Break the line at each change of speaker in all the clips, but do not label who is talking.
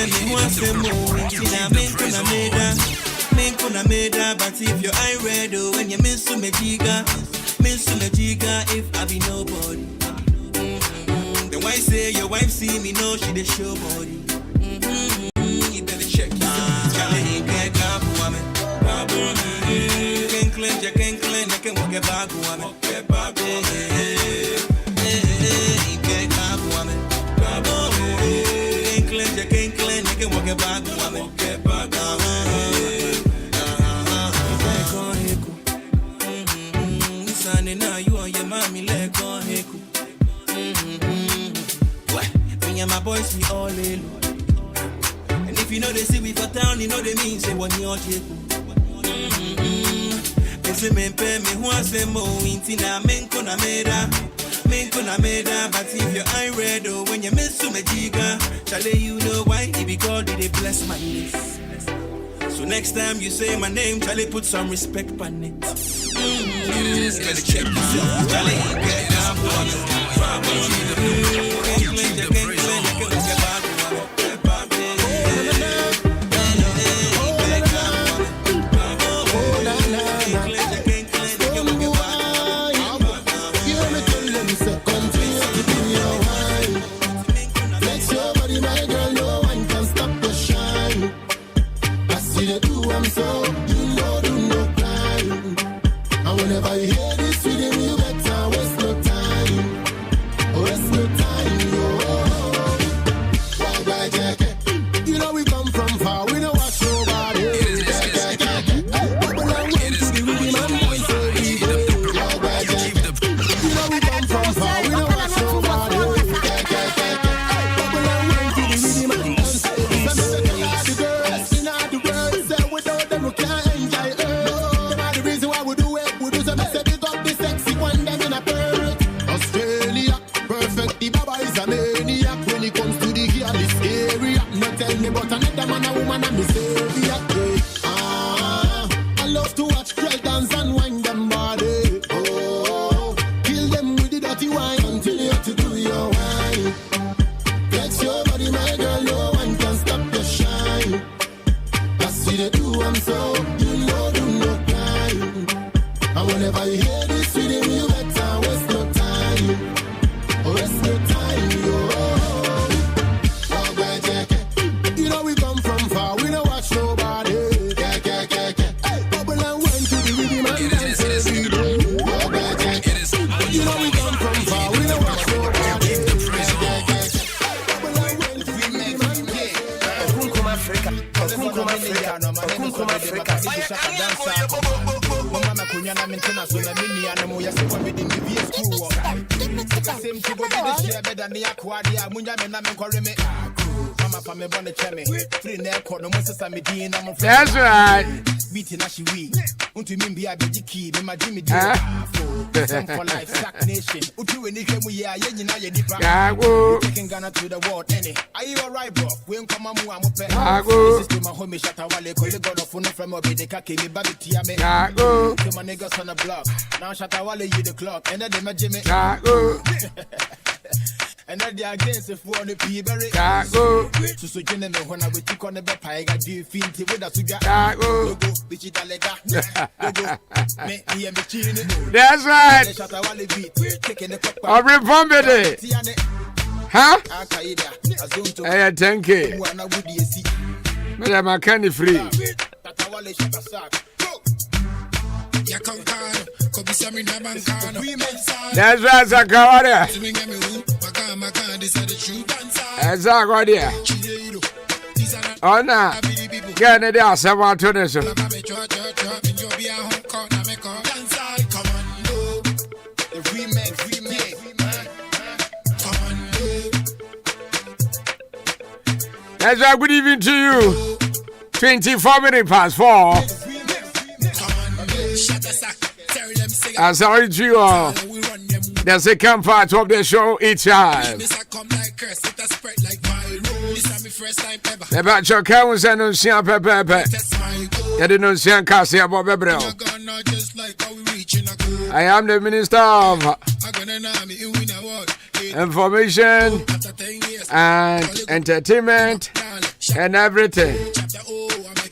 me once more. Tina menkuna meda, but if your eye red, when you miss me jiga, if I be nobody. Then why say your wife see me, no, she the show body. You better check yourself. Charlie, can't come for me. Can't clean, I can walk a bag woman. Can't clean, I can walk a bag woman. Now you and your mommy let go heku. Me and my boys we all alone. And if you know they see we for town, you know they mean say what you heku. They say me pay me who say mo intina menko na meda. But if your eye red when you miss to me jiga, shall you know why? It be God they bless my list. So next time you say my name, Charlie, put some respect on it. Better check yourself. Charlie, get down on
Whenever you hear this rhythm, you better waste no time. Waste no time, Why, Jack? You know we come from far, we don't watch nobody. Bubble and went to the rhythm and boys say we go. Why, Jack? You know we come from far, we don't watch nobody. Bubble and went to the rhythm and boys say we go. The girls in all the world say without them we can't enjoy it. The reason why we do it. Australia, perfect, the Baba is a maniac when it comes to the girl area. No tell me about another man, a woman, and me savior. I love to watch girl dance and wind them body. Oh, kill them with the dirty wine. Continue to do your wine. Flex your body, my girl, no one can stop your shine. I see they do, I'm so, you know, do no crime. And whenever you hear this rhythm, you better waste no time. Waste no time, You know we come from far, we don't watch nobody. Hey, bubble and wine to the rhythm and dance every day. You know we come from far, we don't watch nobody. Bubble and wine to the rhythm and dance. Ahenkan Africa. Mama kunyana mentena so na mini anamo ya sefa me dem bi school same to go be share better na yakwa dia munya me na me kware me mama pa me bone cheme free na ekọ no mo sesa me din na mo. That's right. Beat na she we unto me bia be diki me ma jimi di for life sack nation utu we ni hwemu ya ye nyina ye dipa taking Ghana to the world any are you alright bro we nkoma mu amope system my home shata wale ko le god of no from obedeka ke me baby tia me to my niggas on the block now shata wale you the clock and then me jimmy and that they against if one be very so jene me when I we tik on the pie ga do finti with us ga go bitch dalega me here me chini. That's right. Shata wale beat taking the cup of Republic. Huh? Hey, 10K. Madam, I can't free. That's right, Zakaria. That's Zakaria. Oh, no. Get it out, someone to this. That's right, good evening to you. 24 minutes past 4. As I read you all, the second part of the show each time. The batch of cows and Ahenkan Pepe. You didn't know Ahenkan Kasiebo 6Pm. I am the Minister of Information and Entertainment
and everything.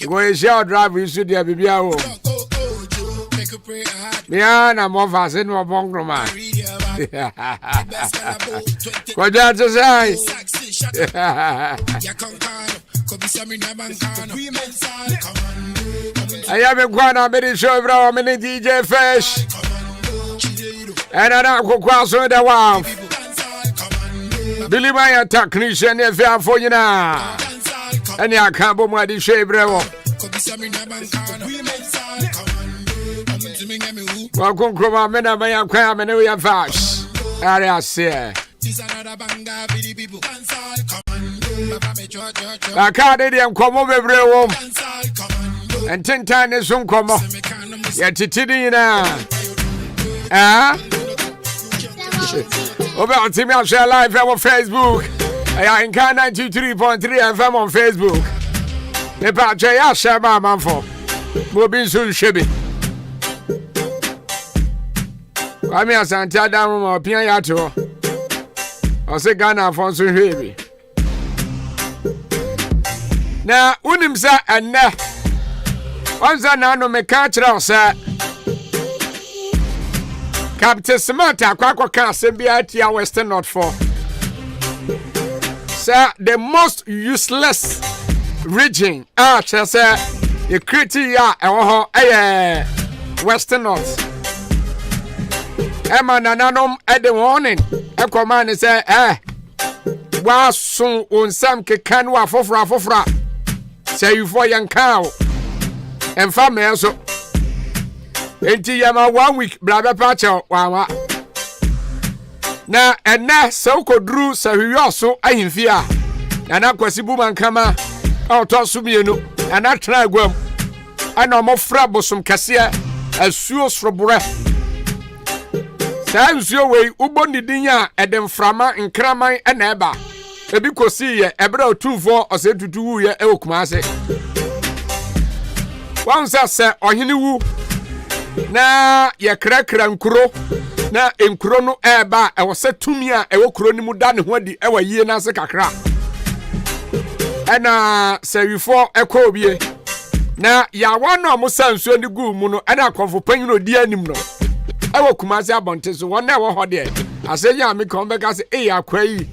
Go share drive you should have be a home. Miana Mofas in my bongroma. What that's a size. I haven't gone on many show, bro. Many DJ Fish. And I don't go across with the wife. Billy my technician if you are for you now. And I can't be my DJ, bro. Welcome, Croma, men of my crime and we are fast. I say. I can't come over every room. And 10 times soon come up. Yet it's in over to me, I'll share live on Facebook. I Ahenkan 93.3 FM on Facebook. The patch I share my man for. We'll be soon shabby. I'm here, Santa Dam or Piato. I'll say Ghana for so heavy. Now, Unim sa and na. Once I know me catch it, sir. Captain Samantha, Quaco Castle, BIT, Western North for. Sir, the most useless region. Sir, you create Western North. Emma Nananum at the morning. A command say, was soon on some canwa for say you for young cow. And family so. Enti yama 1 week blabla pacha wawa. Na ena so kodru sa hwiyoso ahimfia. Na na kwasi buman kama auto sumienu. Na tra gwam. Ana mo fra bosom kase asuo sorobore. Sa nsuo wei uboni dinya edemframa nkraman na eba. Ebi kosi ye ebra otumfo osetutu wu ye ewokumase. Wansa se ohini wu na ye krakra nkuro na nkuro no eba e wose tumi a e wokuro ni mu da ne ho adi e wa yie na se kakra ena serifo ekobie na ya wano mo sansuo ni gu mu no ena konfo panyin odi anim no e wokumase abonte so won na wo ho de asenya me kon be ka se e akwa yi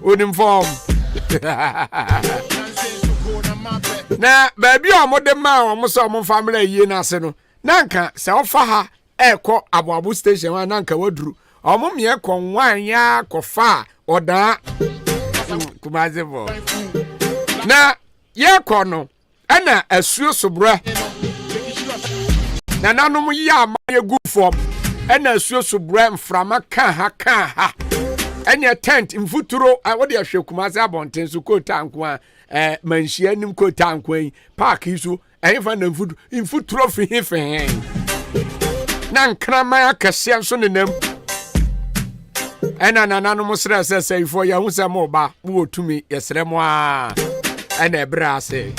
onim form na baby o mo de ma o mo so mo family yie na se no nanka se ofa ha eko abuabu station wa nanka waduru omo me eko nwan ya kofa oda kumaze bo na ye ko no ana asuo sobra na nanom ya ma ye gu form ana asuo sobra mframa kan ha enya tent mfuturo wode ahwe kumaze abonten so ko tanko a manhia nim ko tanko park isu efa na mfuturo fi na nkrama akase nso nenam ena nanano mo sere sese ifo ya hu se mo ba wo tumi yesere mo a ena ebrase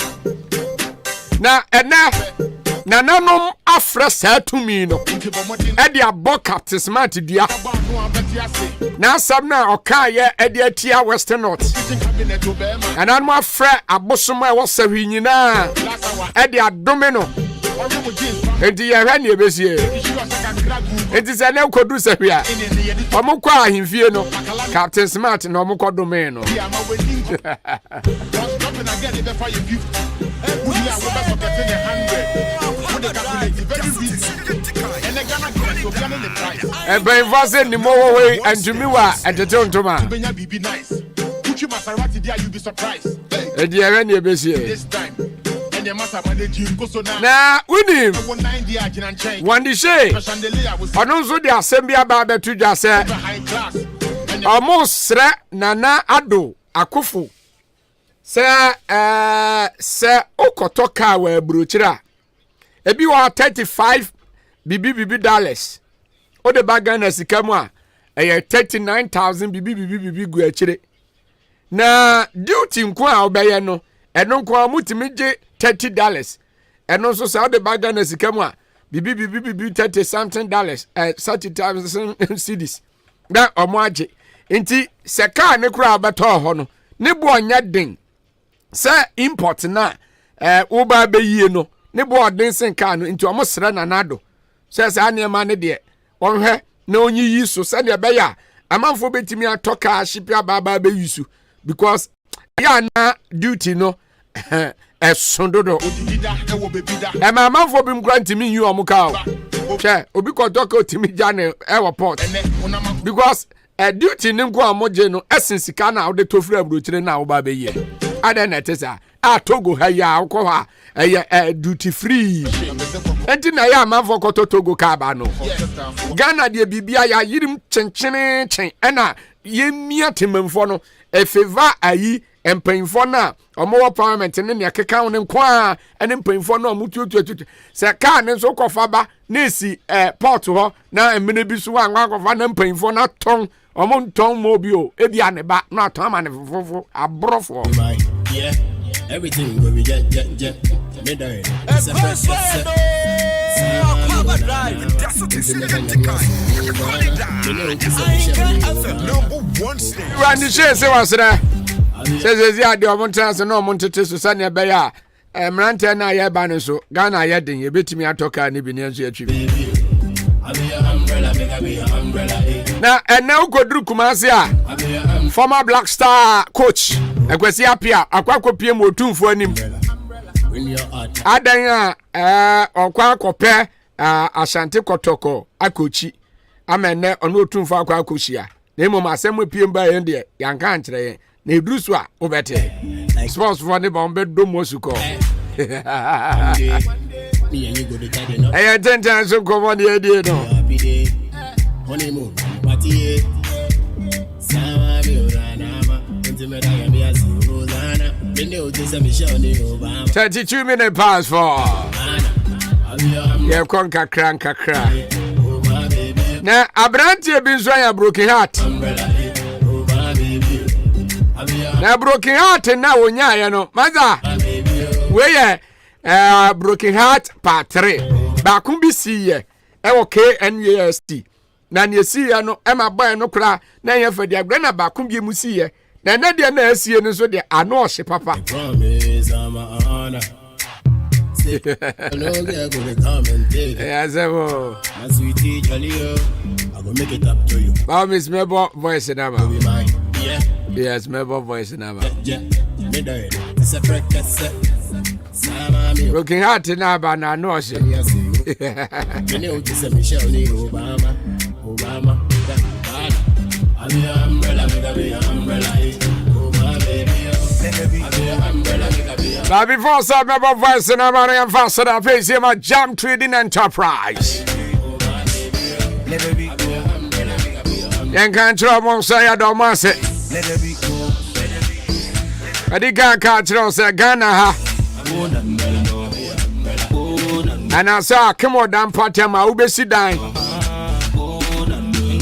na ena nananom afra sa tumi no e dia bokat smart dia na sam na okaye e dia tia Western North nananom afra abosoma e wo sawi nyina e dia domino enti ye hwa ne ebesie enti se na kodu sahwia omukọ ahimfie no Captain Smart na omukọ domino ben vase ni mo we anjumiwa entertainment edi ye ne ebesie na unim wandi she onunso di assembly aba betu dwa se omosre nana ado akofo se okotoka wa bruchira ebi wa 35 bibi dollars o de bagana sikamu a 39000 bibi gu achire na duty nko a obeye no eno nko a mutimi je $30 eno so sa o de bagana sikamu a bibi 30 something dollars 30,000 cedis na omo age nti se ka ne kura abeto ho no ne bo onya den say import na uba be yie no ne board den car no into omo sere nanado says anema ne de onhwe na onyi yi so se de be ya amanfo betimi atoka shipia baba be yusu because ya na duty no sondodo ma amanfo bi mkranti mi yu omuka o che obi ko doka otimi jane airport because duty ni nko amoje no esensika na wo de tofura abrochire na wo ba be ye ada na tesa Togo ha ya akọ ha duty free enti na ya amanfo koto Togo ka ba no Ghana de bibia ya yirim chenchene chen na ye mia temamfo no efeva ayi empanfo na omo parliament ne ne keka won nkwa ene empanfo na omo tututu se ka ne so kofa ba na esi port ho na emene bi so anwa kofa na empanfo na ton omo nton mobio ebi aneba na ton ama ne fofo abrofo
yeah. Everything where we get me down. It's a fresh
Randy Shay say was there. Says ya de omontrance no omontete so sane be ya. Mrante na ya ba ne so. Ghana ya den ye betimi atoka ne bi ne nso atwi. Na ena ugodru Kumasi a former Black Star coach Ekwesi Apia akwakọ pie mo otumfo anim adan okwa akọpẹ Ashanti Kotoko akochi amene ono otumfo akwa akochia na emom asem pie mba yen de yanka ankyere yen na edrusu a obete sports for ne bombe do mosuko tenten so komo de edie no
honeymoon party sama mi urana
32 minutes past 4. Yeah, konka kra. Na abrantie bi nso ya broken heart. Na broken heart na wonya ya no. Maza. We ye broken heart part 3. Ba kun bi si ye. E wo KNUST. Na ne si ya no e ma boy no kra na ye fa dia na ba kun bi mu si ye. Na na dia na asie no so dia ano ohye papa. Yes,
my sweetie jolly, I go make it up to you.
Miss Mebo voice in number.
Yeah.
Yes, Mebo voice in number.
It's a breakfast.
Looking hard in number now, no shit.
You know, this is Michelle Obama. I'm your umbrella,
Now before some Mebo voice in number, I am faster than face him a Jam Trading Enterprise. Ahenkan Kasiebo say I don't want it. I did Kasiebo say Ghana ha. And I saw come on down party ma ubesi dan.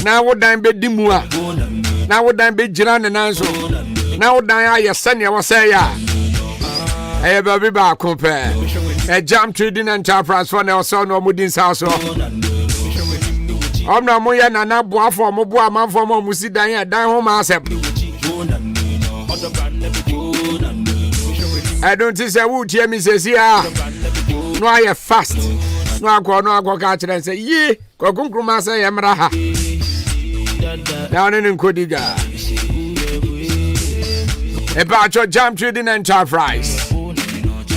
Now what dan be dimua. Now what dan be jiran nanso. Now what dan ya senya wa say ya. Eh baby ba compare. A Jam Trading Enterprise for na so no mudin house. Omna moya na na boafo mo boa manfo mo musi dan ya dan ho ma asep. I don't think say would hear me say here. No I fast. No akọ ka kire say ye kokunkruma say yemra ha. Now nen nkodiga. About your Jam Trading Enterprise.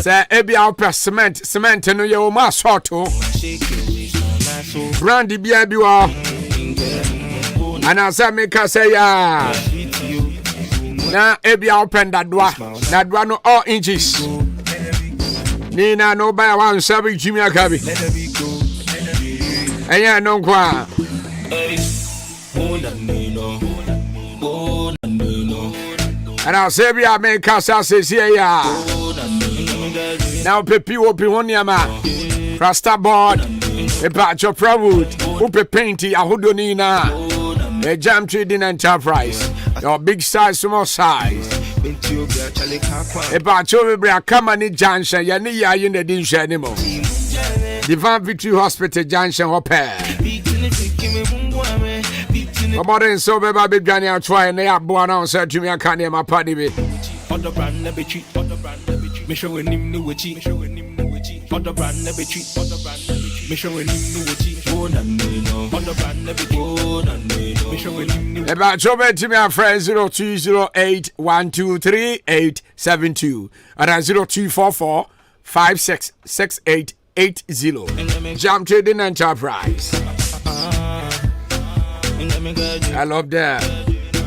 Say ebi out cement no ye o ma sort o. Brandy bia bi wo. Ana say make say ya. Na ebi open that door no all inches. Nina no buy 17 Jimmy Akabi. Enya no kwa. Ana say bia make say ya. Now pepi open one yama. Rasta board. About your proud. Upe painty ahodo nina. A Jam Trading Enterprise. Your big size, small size. About your Kamani Junction, yani ya in the dish anymore. Divine Victory Hospital Junction Hotel. About in so baby Johnny, I'll try and they are born on Sir Jimmy. I can't hear my party.
Other brand never cheat, other brand never cheat. Me showing him new cheat, me showing him new cheat. Other brand never cheat, other brand never cheat. Me showing him new cheat. Oh, no. Other brand never cheat. Oh, no. Me showing him new.
About your bed to me, our friend 0208123872 and 0244 566880. Jam Trading Enterprise. I love that.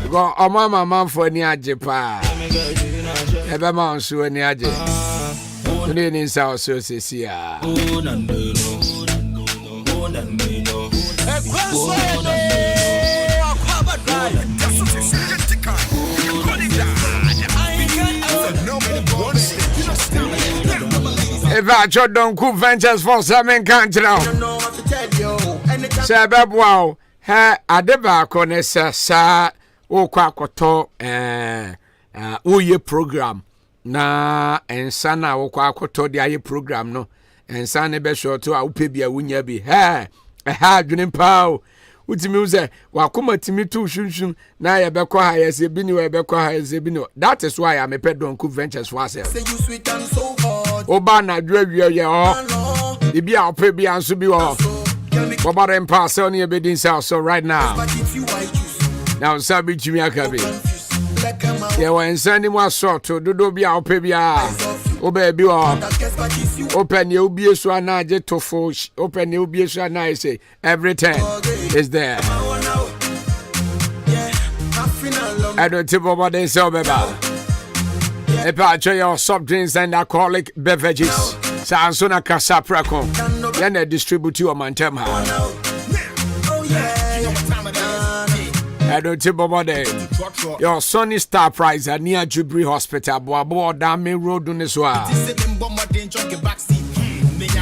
Go on my man for any ajepa. Ever man so any aje. Today in South Sosia. If I shot don't cook ventures for some country now. Sabab wow. Ha adeba konesa sa okwakoto oye program na ensana okwakoto de aye program no ensana be short a upebia wunya bi ha adwene pao utimi uze wakoma timi tu shunshun na ye bekọ ha ye se bi ni we bekọ ha ye se bi no. That is why I me pet don cook ventures for us. Oba na dwawia ye o ibi a opebia anso bi o. About them pass on your bedding south so right now. Now Sabi Jimiakabi. Yeah, when sending one sort to do be our pebia. Oh baby, open your beers so I get to forge. Open your beers so I say everything is there. I don't tip about this so baby. If I try your soft drinks and alcoholic beverages. Sansona Casapraco, then they distribute you a mantem. I don't tip about it. Your Sunny Star Prize at near Jubilee Hospital, Boabo, Dame Road on this one.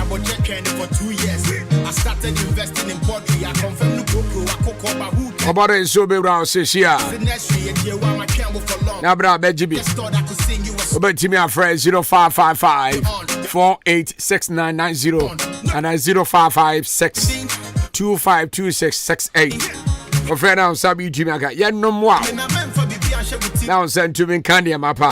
For 2 years, I started investing in pottery. I confirmed the
about it, so be around Sisia. Now, brother, Bejibi. About to me, our friend 0555 486990 and 0556 252668. My friend, I'm Sabi Jimaka. Yeah, no more. Now send to me candy, Mapa.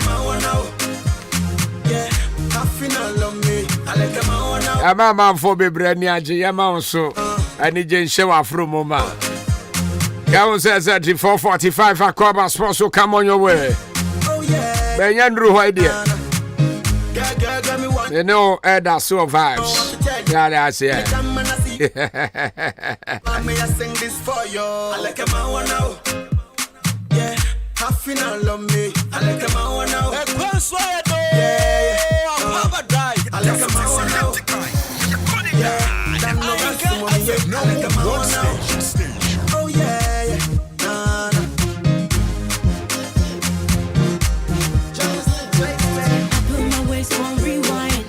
I'm a man for be bread near Jayama, so I need to show off from Mama. Gavin says that 445 a cobra sponsor come on your way. Ben Andrew, idea. You know, that survives. Yeah, that's it.
May I sing this for you? I like a man now. Yeah, half in all of me. I like a man now. Yeah, I'm a die. I like a man now. Yeah, that no I like a man now. Oh yeah, yeah.
Put my waist on rewind.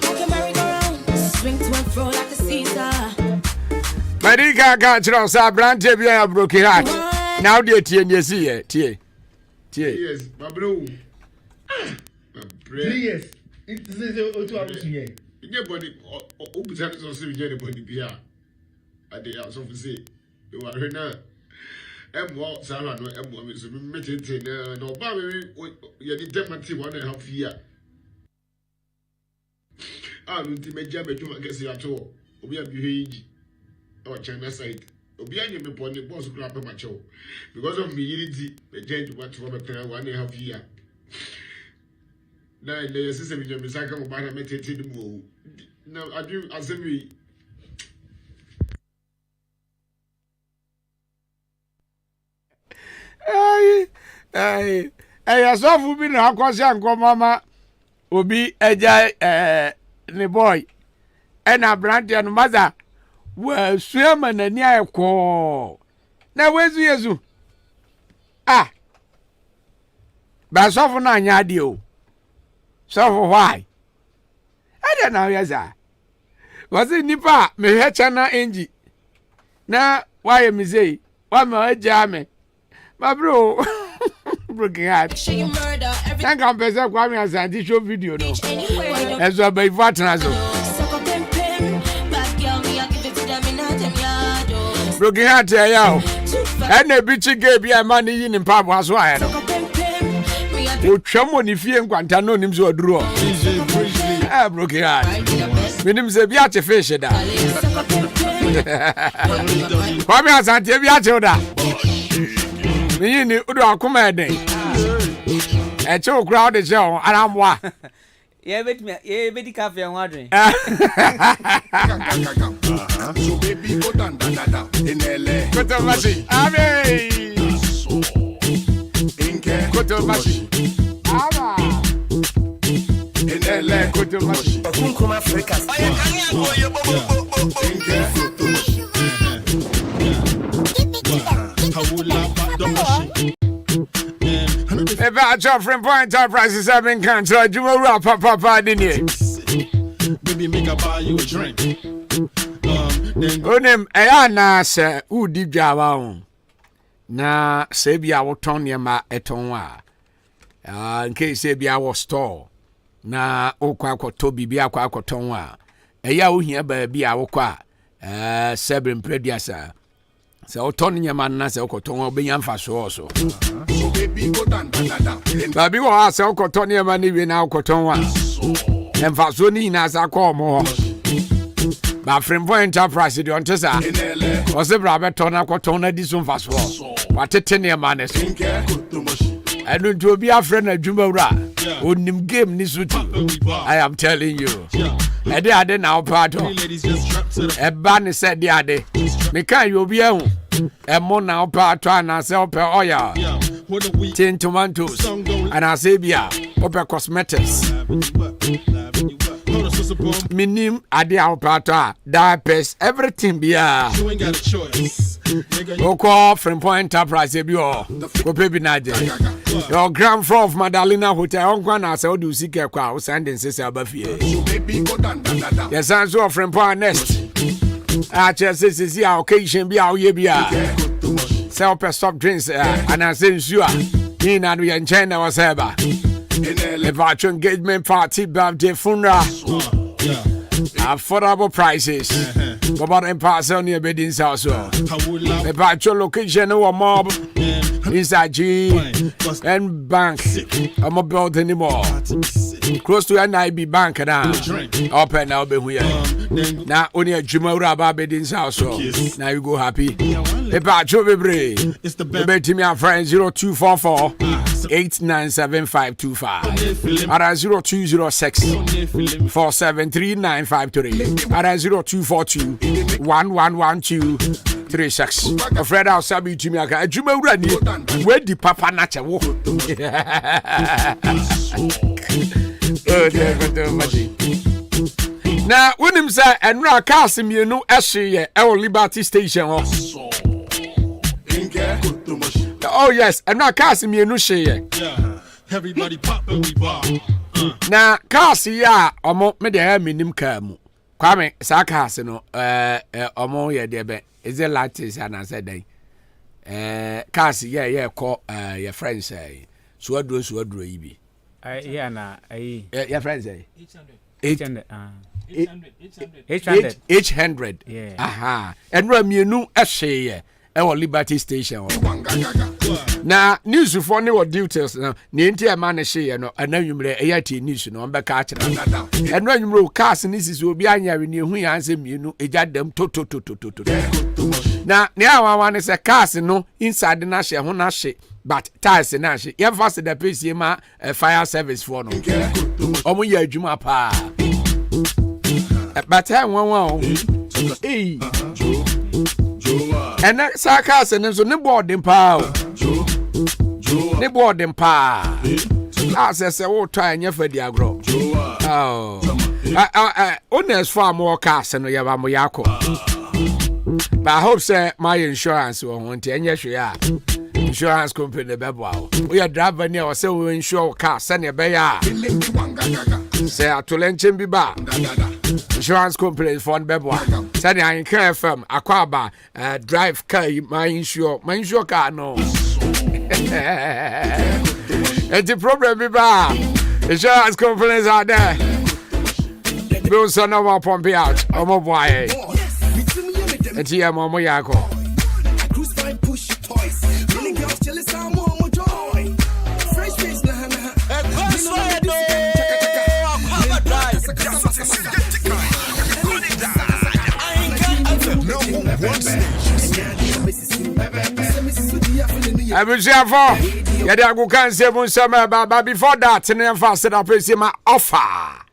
Like a merry-go-round. Swing to and fro like a Caesar.
Marika can't know, sir. Brante be a broken heart. Now, dear T, you see it. T.
Yes, my bro.
3 years. It is a 2 hours here.
Anybody, who is also anybody be at the house of say, you are here now. What Sarah no M1 is meeting no Bammy, you did definitely 1.5 years. I don't think Major Betu can see at all. We have huge or China side. Obiani me pon the boss grab macho because of me the change what for 1.5 years. Now the system in the Misaka Mobile metted the move. Now I do as we
Hey, I saw who been a question, Mama will be a the boy and a brand and mother were swimming and near call. Now, where's the Ah, but so for 9 yadio. So for why? I don't know, yes, sir. Was it Nipa, me hechana engi? Now, why am I say? Why my jammy? My bro, broken heart. Thank you, Pesa Kwame as a show video. No, as well by Vatanazo. Broken heart, yeah, and a bitchy gave you money in Papa. O twam oni fie nkwanta no nim so aduro. Broken heart. Minim se bia che fish da. Kwame asante bia che da. Miyi ni udo akoma eden. E che okura de che on aramwa.
Ye beti cafe and watering.
So baby go down in LA.
Koto mashi. Ame.
Inke
Koto mashi. Ama.
in LA.
Koto mashi.
Kunkuma Africa.
If I drop from Point Enterprises, I've been canceled. You will wrap papa, didn't
Baby, make I buy you a drink.
Onem ayana se udi jawa na se bia wo ton ye ma eton a nke se bia wo store na okwa akoto bibia akwa akoton a eya wo hia ba bia wo kwa seven prediasa se o ton ye ma na se okoton obenya mfa so
So baby go down.
ba bi wo a se okoton ye ma ni wi na okoton a mfa so ni na sa kwa mo ba Promotional Enterprise de on tesa o se bra beto na kwaton na di so mfa so watete ne ma ne so enu to bi afre na dwuma wura onim game ni so ti I am telling you e de ade na opato e ba ne se de ade me kan yo bi ehun e mo na opato na se ope oya tin tomatoes and I say bia ope cosmetics minim ade opato diapers everything bia
You ain't got a choice.
Oko Promotional Enterprise bi o ko pe bi na je your grand floor of Madalena Hotel on na say o do sika kwa o sending sese abafie
So baby go down.
yes and so Promotional Nest a che sese a occasion bi a o ye bi a sell per soft drinks and I say nsuo ni na no ye nchen na was eba a virtual engagement party birthday funeral affordable prices about in parcel near Bedin's house the virtual location or mob inside G and bank I'm not built anymore close to NIB bank now open now be here now only a Jumara Bedin's house now you go happy the virtual be
It's the
bet me a friend 0244 8975525 at 0206 4739523 at 0242 111236 afraid I'll sabi to me a Juma Rani where the papa nacha wo now when him say and ra cars me no ehye e Liberty Station oh yes and ra cars me no hye
everybody poppin' we bar.
na cars ya omo me de minim car mu kwame sa cars no omo ye de be is it latest and I said dey cars yeah call your friends say so adro yi
Yeah, na
your friends say
800.
800
Yeah.
aha and ra mienu ehye e Liberty Station na news for ne what details na enti e ma ne hye no ananwumre e yati news no be ka akira eno anwumre cars ni sisi obi anyawe ne hu ya nsem mienu ejadam to na ne awawa ne se cars no inside na hye ho na hye but tires na hye ye fast the PC ma fire service for no omo ya adwuma pa but I won eh and cars and so ne boarding pa ne boarding pa as say wo try nya fa di agro oh owners farm more cars no ya ba mo yakọ but I hope say my insurance won nti enye hwe ya insurance company be bo we are driver ne o say we insure car send e be ya say atolenchem bi ba insurance company fund be bo send Ahenkan FM akwaba drive car my insure car no it's a problem bi ba insurance companies are there bill son no more pump out omo boy it's here momo yako
Cruise fine push toys. Really girls jealous I'm more joy. Fresh face na na.
Abusiafo, yɛde Ahenkan Kasiebo 6Pm but before that, ne fa set up my offer.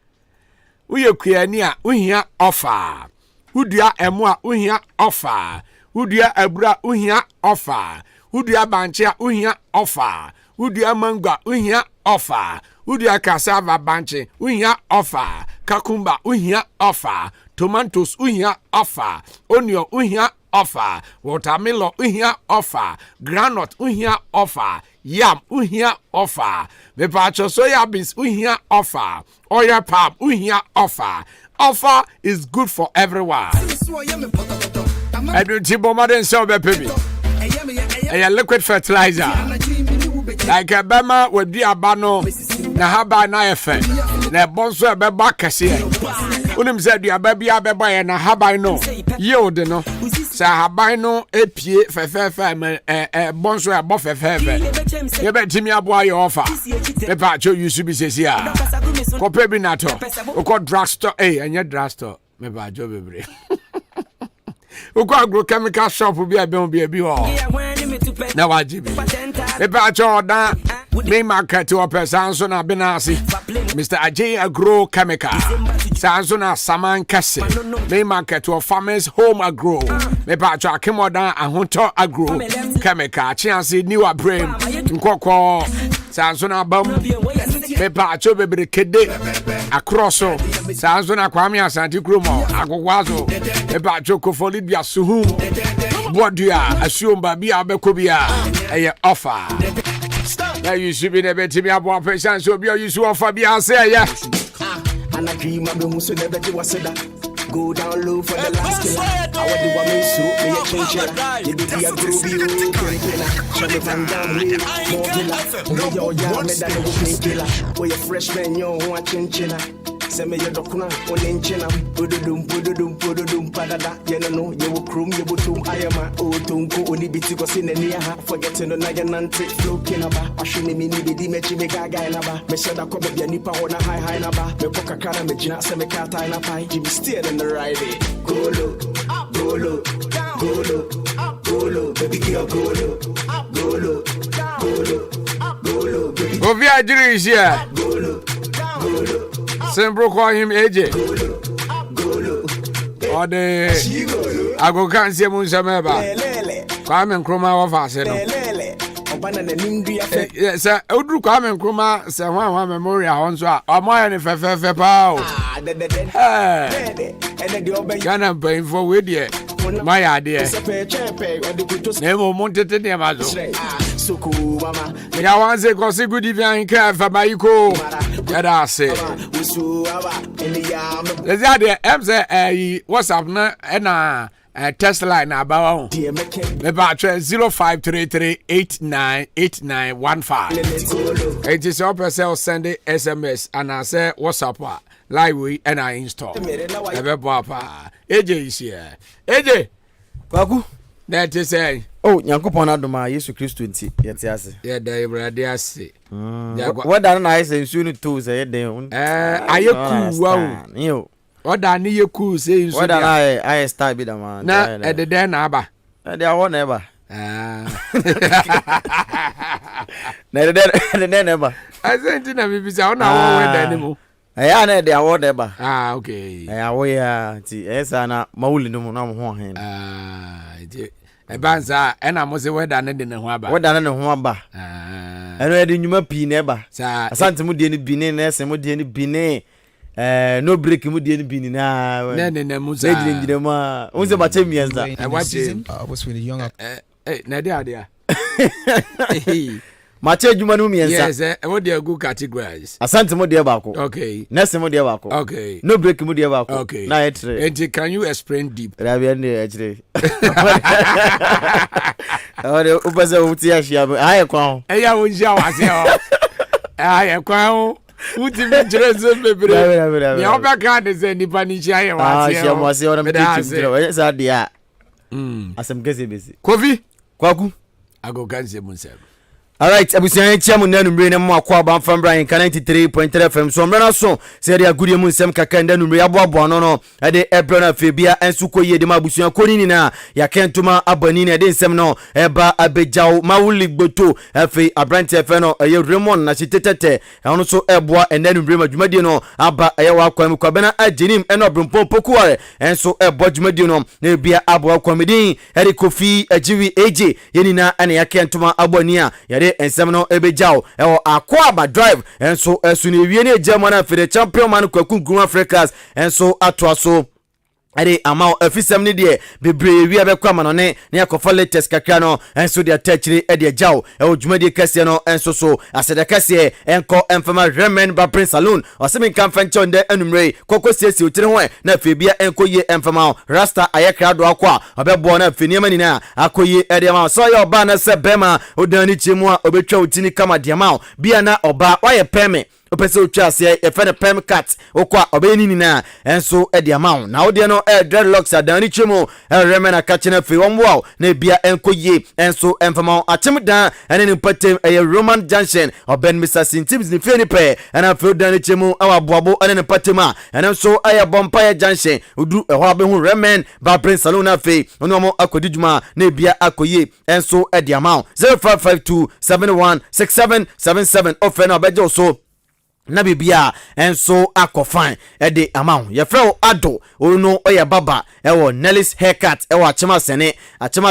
Uye kuyani a uhia offer. Udua emu a uhia offer. Udua abura uhia offer. Udua banche a uhia offer. Udua mangwa uhia offer. Udua cassava banche uhia offer. Kakumba uhia offer. Tomatoes uhia offer. Onion uhia offer. Watermelon uhia offer. Granite uhia offer. Yam uhia offer. Mepacho soya beans uhia offer. Oil palm uhia offer. Offer is good for everyone. I don't see bomber sell the baby. A liquid fertilizer. Like a bema would be a bano. Na haba na efe. Na bonso a beba kase. Unim said you baby a beba na haba no. Yield no. Sa haba no epie fefe bonso a bof fefe. You bet Jimmy aboa your offer. Pepa cho you should be says Kope bi nato. Uko drugstore and your drugstore. Meba jo bebre. Uko agrochemical shop bi a be na wajibi. Pepa cho da main market to person so na benasi. Mr. Ajay Agro Chemical. Sanso na Saman Kase. Main market to Farmers Home Agro. Pepa cho akimoda ahonto agro chemical. Chance new brain. Nkoko Sanso na bam. Pepa cho bebre kede akroso. Sanso na Kwame Asante Kromo agogwazo. Pepa cho kofoli bia suhum. Bodua asumba bia bekobia eye offer. Now you should be never to me about patience so be you should offer bia say yeah.
And I dream of the muso never do was that. Go down low for the last killer. I want the woman so me a change. You be a groovy killer. Show me from down here. More killer. Yo young me that go killer. Boy a freshman yo watching chiller. Send me your docuna on enchina. Pududum padada. You know you will crum you butum ayama. Oh tunku only biti go sin near her. Forgetting on your nante flow kinaba. I shouldn't mean be the mechi me gaga naba. Me said I come be a nipa on a high naba. Me poka kana me jina se me kata na pai. Jimmy steer in the right way. Golo, golo, golo, golo, baby girl golo, golo, golo, golo, baby.
Ovi Ajiri is here.
Golo, golo.
Sembro call him AJ. Or the Ahenkan Kasiebo 6Pm. Kwame Nkrumah offer say no. Yes, Odru Kwame Nkrumah say one memorial on so omo ni fefe pa o. Ghana paying for with there. My idea. Never wanted to name as ya wan say go say good evening Ahenkan for Bayiko. Yeah, that's it. Let's add the WhatsApp na test line about me about 0533898915. It is your person send SMS and I say WhatsApp live we and I install. AJ is here. AJ,
Kwaku.
that is say.
Oh, Nyankopon adoma Yesu Kristo nti yete ase.
Yeah, there brother ase.
What that na say nsu no to say den.
Ayeku wow.
Yo.
What that ni yeku say nsu.
What that I start be the man.
Na e de na aba.
E de awon eba. Na de eba.
I say nti na bibi say ona awon we da ni mo.
Ya na de awon eba.
Okay.
Awo ya nti esa na mawuli no mo na mo ho hen.
Ebanza ena mo se weda ne de ne ho aba.
Weda ne ho aba. Eno e de nyuma pi ne eba. Asante mu de ne bini na ese mu de ne bini. No break mu de ne bini na.
Ne mu za.
Ne de ma. Unse ba che mienza.
I was with the young.
Na de ade.
Mache adwuma no mienza.
Yes, what they good categories.
Asante mu de ba ko.
Okay.
Nese mu de ba ko.
Okay.
No break mu de ba ko.
Okay.
Na etre.
And can you explain deep?
Rabia ne etre. Ore upase uti ahia. Aye kwa.
Eya wonjia wase o. Aye kwa. Uti mi jere bebre. Ya obeka de ze nipa ni chia ye wase.
Ah, mo ase ora me teaching. We sa dia. Asem gese besi.
Kofi.
Kwaku.
Ahenkan Kasiebo 6Pm.
Alright, abusian chiamu nanu mbre na mo akwa ba fam Brian 93.3 FM so mrena so se dia gudie mu nsem kaka nanu mbre aboabo no e de ebro na febia ensu koye de ma abusian konini na ya kentuma abani na de nsem no eba abejaw mawuli gboto afi abrante fe no eye Raymond na chitetete ono so eboa enanu mbre madwumadie no aba eye wa kwam kwabena ajenim eno brompo pokuare enso ebo dwumadie no na bia abo kwamedin eri kofi ajiwi eje yenina ene ya kentuma abani a yade ensem no ebejaw ewo Akwaba drive enso esu ne wie ne German for the champion man kwakunku Africans enso atwaso ade amao afisem ne de bebre wi abekwa manone ne yakofa latest kakra no enso de atachiri ade jaw ewo dwumadi kase no enso so asede kase enko enfama remen ba prince saloon osemi kan fancho nde anumre kokko siesi otire ho na afebia enko ye enfama rasta ayekra do akwa obebo na afeniema ni na akoye ade ma so ya oba na se bema odani chimu a obetwa otini kama diamao bia na oba waye peme opese otwase efene pem cat okwa obenini na enso edi amount na odi no dreadlocks adani chemo remena kachena fe womwo na bia enkoye enso enfama achimdan ene patem Roman Junction oben Mr Sintims ni fe ni pe na fe odani chemo awaboabo ene patem a ene so aya Bompire Junction odu eho abehu remen ba prince salon na fe ono mo akodijuma na bia akoye enso edi amount 0552716777 ofena obejo so na bibia enso akofan ede amount ye frɛ ado ono oye baba ewo Nelly's haircut ewo achema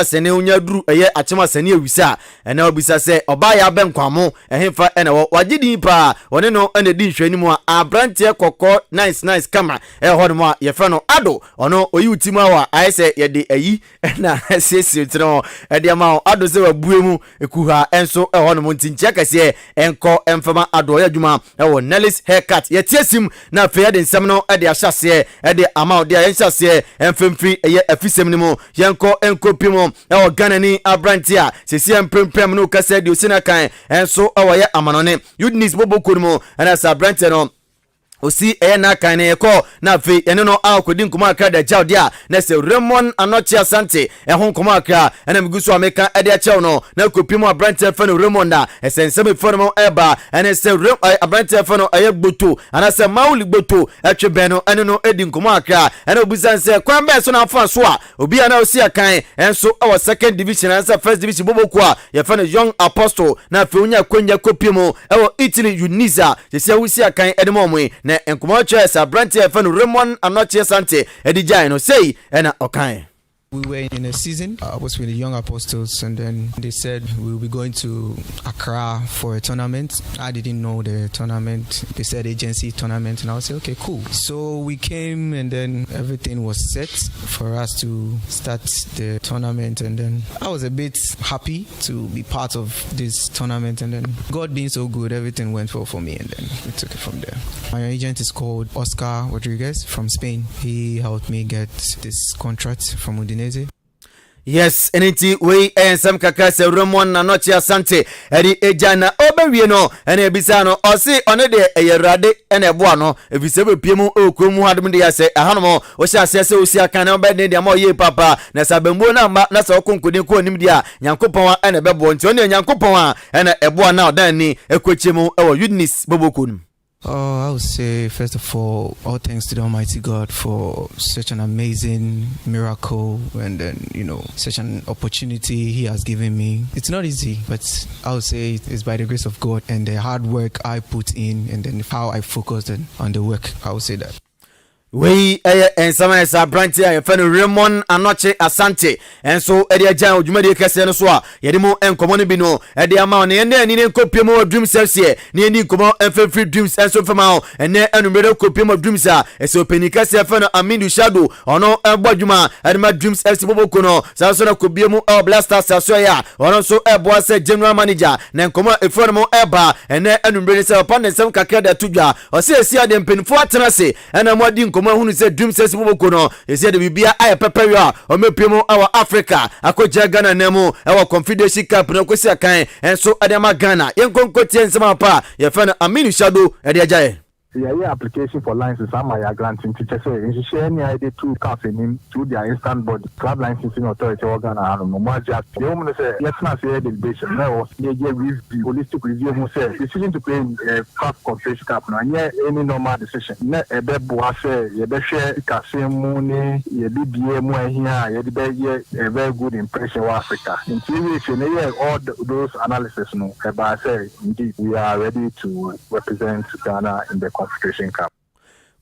sene onya duru eye achema sene ewisa ene obisa se oba ya benkwamo ehemfa ene wo wagidi pa one no ene di hwani mu a abrante kokko nice camera eho no a ye frɛ no ado ono oyi utimu a ayese ye de ayi na sesi tro ede amount ado se wabuemu ekuha enso eho no ntinchia kase enko emfama ado ya dwuma ewo Nelly's haircut yetiesim na fe de nsem no de ahyase de amount de ahyase emfemfri eye afisem ni mu yenko enkopimo e Ghana ni abrantia sesi emprempem no kase de osina kan enso ye amanone Eunice boboko mu na sa abrantia no osi na kan ne ko na fe ene no akodi nkoma akra da jaw dia na se Raymond anochi asante ho nkoma akra na migusu ameka ade achew no na kopimo abrante fe no Raymond da esensem fe no eba ene se abrante fe no ayegboto ana se mauli gboto atwebe no ene no edi nkoma akra ene obusan se kwan be so na afa so a obi ana osi akan enso our second division and first division boboko a ye fe no young apostle na fe unya kwanya kopimo ewo Italy Unisa se usi akan ede momwe na enkomo chesa branch fan Raymond anochi asante edijai no say na okan.
We were in a season. I was with the young apostles, and then they said we will be going to Accra for a tournament. I didn't know the tournament. They said agency tournament, and I was like, okay, cool. So we came, and then everything was set for us to start the tournament. And then I was a bit happy to be part of this tournament. And then God being so good, everything went well for me, and then we took it from there. My agent is called Oscar Rodriguez from Spain. He helped me get this contract from Udinese.
Yes, eniti we ensem kaka se Raymond anochi asante eri ejana obewie no ene ebisa no osi one de eyerade ene eboa no ebise bepiemu okromu hadum de yase ahanomo o sha se osi aka na obede de ma oye papa na sabembo na ma na sa okonkodi ko onim dia nyankopon ene bebo nti one nyankopon a ene eboa na odan ni ekochemu ewo Eunice bobokunu.
I would say, first of all thanks to the Almighty God for such an amazing miracle and then, such an opportunity He has given me. It's not easy, but I would say it's by the grace of God and the hard work I put in and then how I focused on the work. I would say that.
We ensama esa branch ya feno Raymond anochi asante enso edi ajan odwumadi kese no so a yede mu enkomo no bi no edi ama ne ene ni nkopiem dream cells ye ne eni nkomo free dreams enso fema o ene enumere kopiem dreams a eso penika se feno Aminu Shadow ono ebodwuma edema dreams FC boboko no sa so na kobiemu Blasters aso ya ono so eboa se general manager na nkomo eforo mo eba ene enumere se opponent sem kakra da tudwa o se esi ade mpenfo atena se ena modi Koma hunu se dream says boboko no ese de bibia aye pepewe a o mepemo our Africa akoja Ghana nemu our Confederation Cup na kwesi akan enso adema Ghana yenkonkotie nsema pa ye fa na Aminu Shadow ede ajaye.
Yeah, application for license. I'm a granting teacher. So, in share any idea to counseling through their instant body club licensing authority organ. I don't know. More just the woman say, let's not say deliberation. No, holistic review who said decision to play a cup confession cup. No, yeah, any normal decision. Ne a bed boise, ye be share Kasimuni, ye BBA more here, ye be a very good impression of Africa. In TV, all those analysis. No, but I say indeed we are ready to represent Ghana in the Confederation Cup.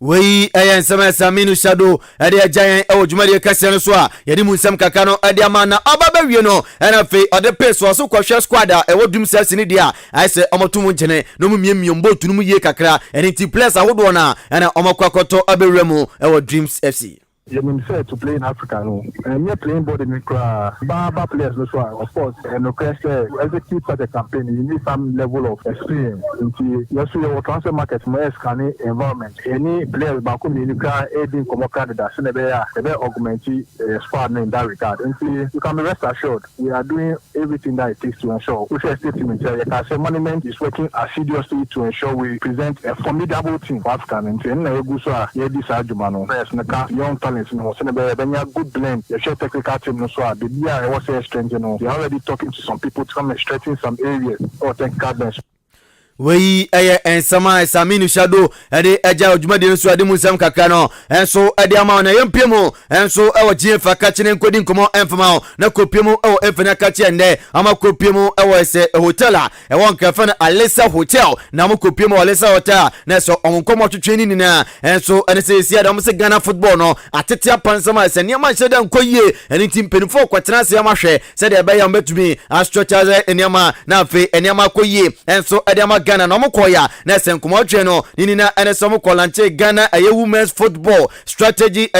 We ayan sama saminu shadow ade ajan e odwumade kase no so a yede mu nsam kaka no ade ama na obaba wie no na fe ode peso so kwahwe squad a e wodum sase ni dia ai se omotum ngene no mu miemiem botu no mu ye kakra ene ti place ahodo na omakwakoto abewremu e wo Dreams FC.
You mean say to play in Africa, no? And you're playing body in Baba players, no, of course. And execute such a campaign, you need some level of experience. Into your transfer market, more scanning environment. Any players back home in Ukraine, aiding Komoka, that's never augmenting squad in that regard. And you can be rest assured, we are doing everything that it takes to ensure. We say statement, Monument is working assiduously to ensure we present a formidable team for Africa. And young talent. No, good blend. You share technical team no so. The BI was a strength, you know. You're already talking to some people to come and strengthen some areas or technical bench.
We en sama saminu shadow ade eja odwumade nso ade musam kakra no enso ade ama na yempemu enso ewo gien fa ka kine nkodi nkomo enfama na kopiemu ewo enfana ka kye nde ama kopiemu ewo ese hotel a ewo nkafa na Alisa Hotel na mo kopiemu Alisa Hotel na so onkomo twetweni ni na enso ene se sia da mo se Ghana football no atete apansama ese ne ma hyeda nkoyie ene tim penifo kwatena se ama hwe se de be ya mbetumi astrochaze eniama na afi eniama koyie enso ade ama Ghana no mokoya na senkomo twe no ninina ene so mokolanche Ghana women's football strategy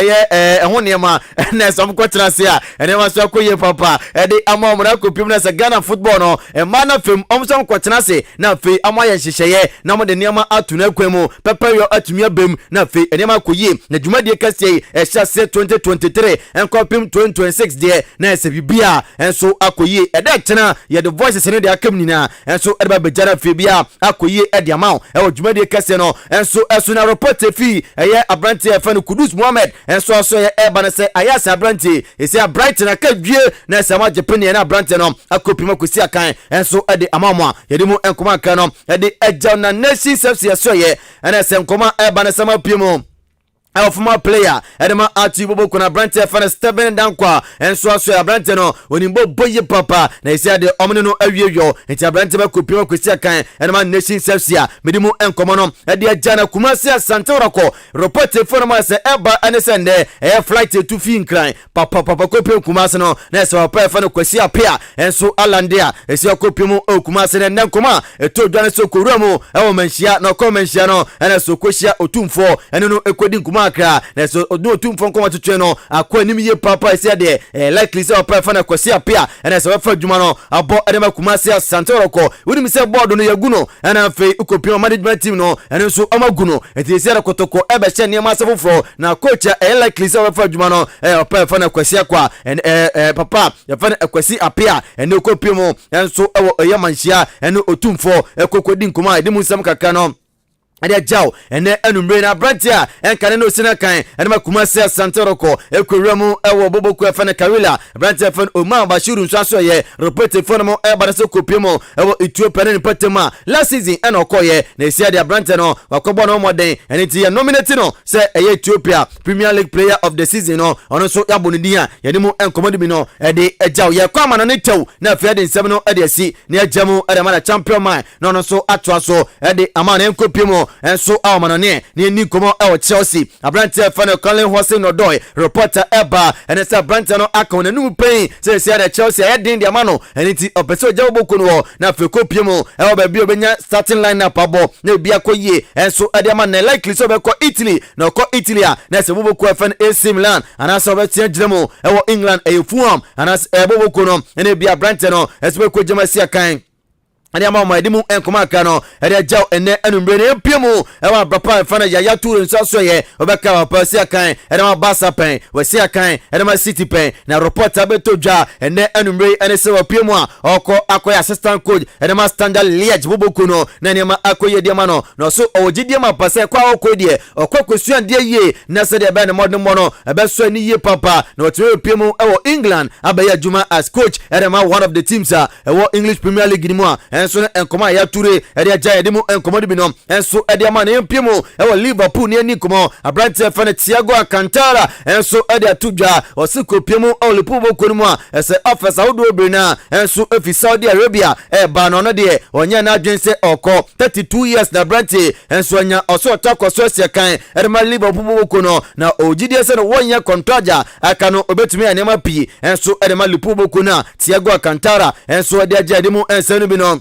ho niema na so mokotena se a ene ma so akoye papa ede ama omra kopim na se Ghana football no ma na fem omso mokotena se na fe amaye hyehyeye na mo de niema atuna akwemu papa yo atumi abem na fe ene ma koye na dwumade kase ehya 2023 enkopim 2026 de na se bibia enso akoye ede tena ye the voices ne de akam nina enso ede ba bejara fe bia akoye ede amount e odwumade kase no enso na report fi eye abrante efan Kudus Mohammed enso aso ye eba na se ayasa abrante ese Brighton na kadwie na se ma Japan na abrante no akopim akosi akan enso ede amount ye de mu enkoma akan no ede eja na nation service aso ye na se enkoma eba na se ma piemu former player edema ati bobo kuna brante fan Steven Dankwa enso aso brante no onimbo boye papa na isi de omne no awiewio enti brante ba kopima kwesi akan edema nation service a medimu enkomo no ede agana Kumasi Asante Orako report former se eba anesende flight to fi nkran papa kopim Kumasi no na se papa fan kwesi apia enso alandea esi kopimu Kumasi ne nkoma eto dwane so koruramu ewo manhia no komanhia no ene so kohia otumfo ene no ekodi nkuma akra na so odu otumfo nkoma twetwe no akwa nim ye papa esi de likely say papa fa na kwasi apia ene so fa dwuma no abo edema Kumasi Asante Orako woni se board no yaguno ene fe ukopio management team no ene so amaguno etisi ara kotoko ebe hye ne ma sefofro na coach likely say fa dwuma no papa fa na kwasi akwa papa ya fa na kwasi apia ene ukopio mo ene so ewo yamanhia ene otumfo ekokodi nkoma ede mu nsam kaka no ade jaw ene anumre na brantia enkane no sina kan ene ma Kumasi Asante Orako ekwuramu ewo boboku efane Kawila brantia fan Omar Bashiru nso ye report phone mo e bana se kopiemo ewo Ethiopia ne patema last season ene okoye na esia de brantia no wakobo no moden ene ti ya nominate no se eye Ethiopia Premier League player of the season no ono so yabo ne dia ye de mu enkomodi bi no ede ejaw ye kwa mana ne tew na afia de nsem no ede asi ne ajamu ede ma champion man no no so atwa so ede amana enkopiemo enso amanone ni ni komo e Chelsea abrante fan Colin Hosing no doy reporter eba ene se abrante no akon na nu pen se se ya Chelsea e din dia mano ene ti opeso jawo boku no na fe kopiemo e oba bi obenya starting lineup abo na bi akoye enso ade ma na likely so be ko Italy na ko Italy a na se boboku fan AC Milan ana so be tie giremo e wo England e Fulham ana se boboku no ene bi abrante no e se be ko jama sia kan ade ama ma edi mu enkoma aka no ade jaw ene anumbre ne piemu e wa papa fa na ya tour nso so ye obeka wa pasi akan ade ma basa pen wasi akan ade ma city pen na report abetodwa ene anumbre ene se wa piemu a oko akoya assistant coach ade ma standard liege boboku no na ne ma akoye de ma no no so owogide ma pase kwa okodie okwakosuan de ye na se de be ne modern mono ebe so ni ye papa na otwe piemu e wo England abaya juma as coach ade ma one of the teams e wo English Premier League ni mu a enso enkoma ya ture ede aja ede mu enkomo de bi no enso ede ama na empiemu e wo Liverpool ne ani komo abrante fa na Thiago Alcantara enso ede atudwa osiko piemu o Liverpool boko mu a ese officer wodo obina enso efi Saudi Arabia ba no no de onye na adwense oko 32 years na abrante enso anya oso takoso ese kan ede ma Liverpool boko no na ogidie se no wonya kontraja aka no obetumi anema pi enso ede ma Liverpool boko na Thiago Alcantara enso ede aja ede mu enso no bi no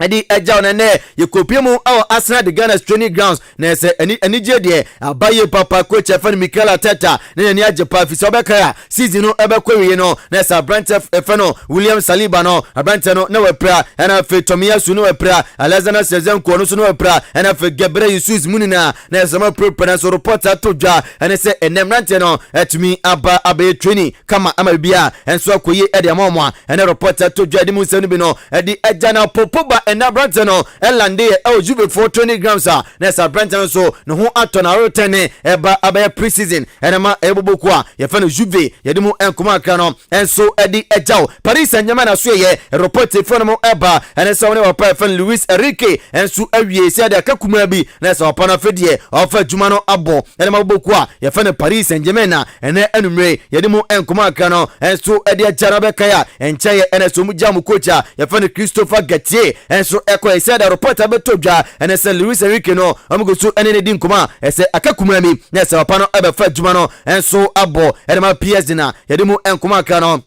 edi eja onene yekopiemu awo Arsenal de Ghana training grounds na ese ani je de abaye papa coach Efan Mikel Arteta na ni aje pa fi so beka season no ebekwewe no na esa Brent Efano William Saliba no Brent no na wepra na fe Tomiyasu no wepra Alexander Sezenko no so no wepra na fe Gabriel Jesus Munina na esa ma prepare so report atodwa na se enemrante no etumi abaye training kama amabia enso akoye ede amomwa na report atodwa de mu senu bi no edi eja na popoba ena brante no elande Juve for 20 grams na sa brante so no ho atona rotene eba abaya pre-season enema eboboku a ye fa no Juve ye demu enkoma aka no enso edi ejaw Paris Saint-Germain na so ye report for no eba ene so ne wapa fa Luis Enrique enso awie se ade akakuma bi na sa wapa na fedie ofa juma no abo enema boboku a ye fa no Paris Saint-Germain na ene enumre ye demu enkoma aka no enso edi ejara beka ya enche ye ene so mu jamu coach ye fa no Christopher Gatier enso eko ese da report abetodwa ene se Luis Enrique no amugosu ene ne din kuma ese akakuma mi na se wapa no ebefa juma no enso abo ene ma PSG na ye demu enkoma aka no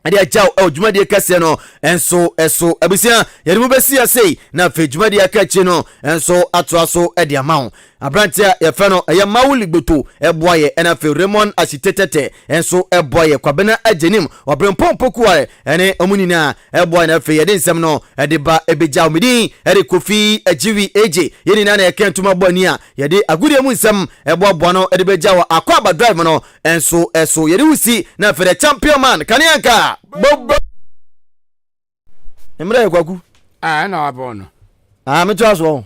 ade ajaw jumadi kase no enso eso abisia ye demu besia sei na fe jumadi akachi no enso atoaso ede amawo abrantia ye fe no ye mawuli gboto eboye ena fe Raymond Asitetete enso eboye kwabena ajenim obrempompoku a ene omunina eboye na fe ye de nsem no ede ba ebeja omidi ede Kofi Ajiwi eje ye ni na ye kentuma boni a ye de agudi mu nsem ebobo no ede beja wa akwaba drive no enso eso ye de usi na fe the champion man kanianka bobo emre kwaku
na abono
meto aso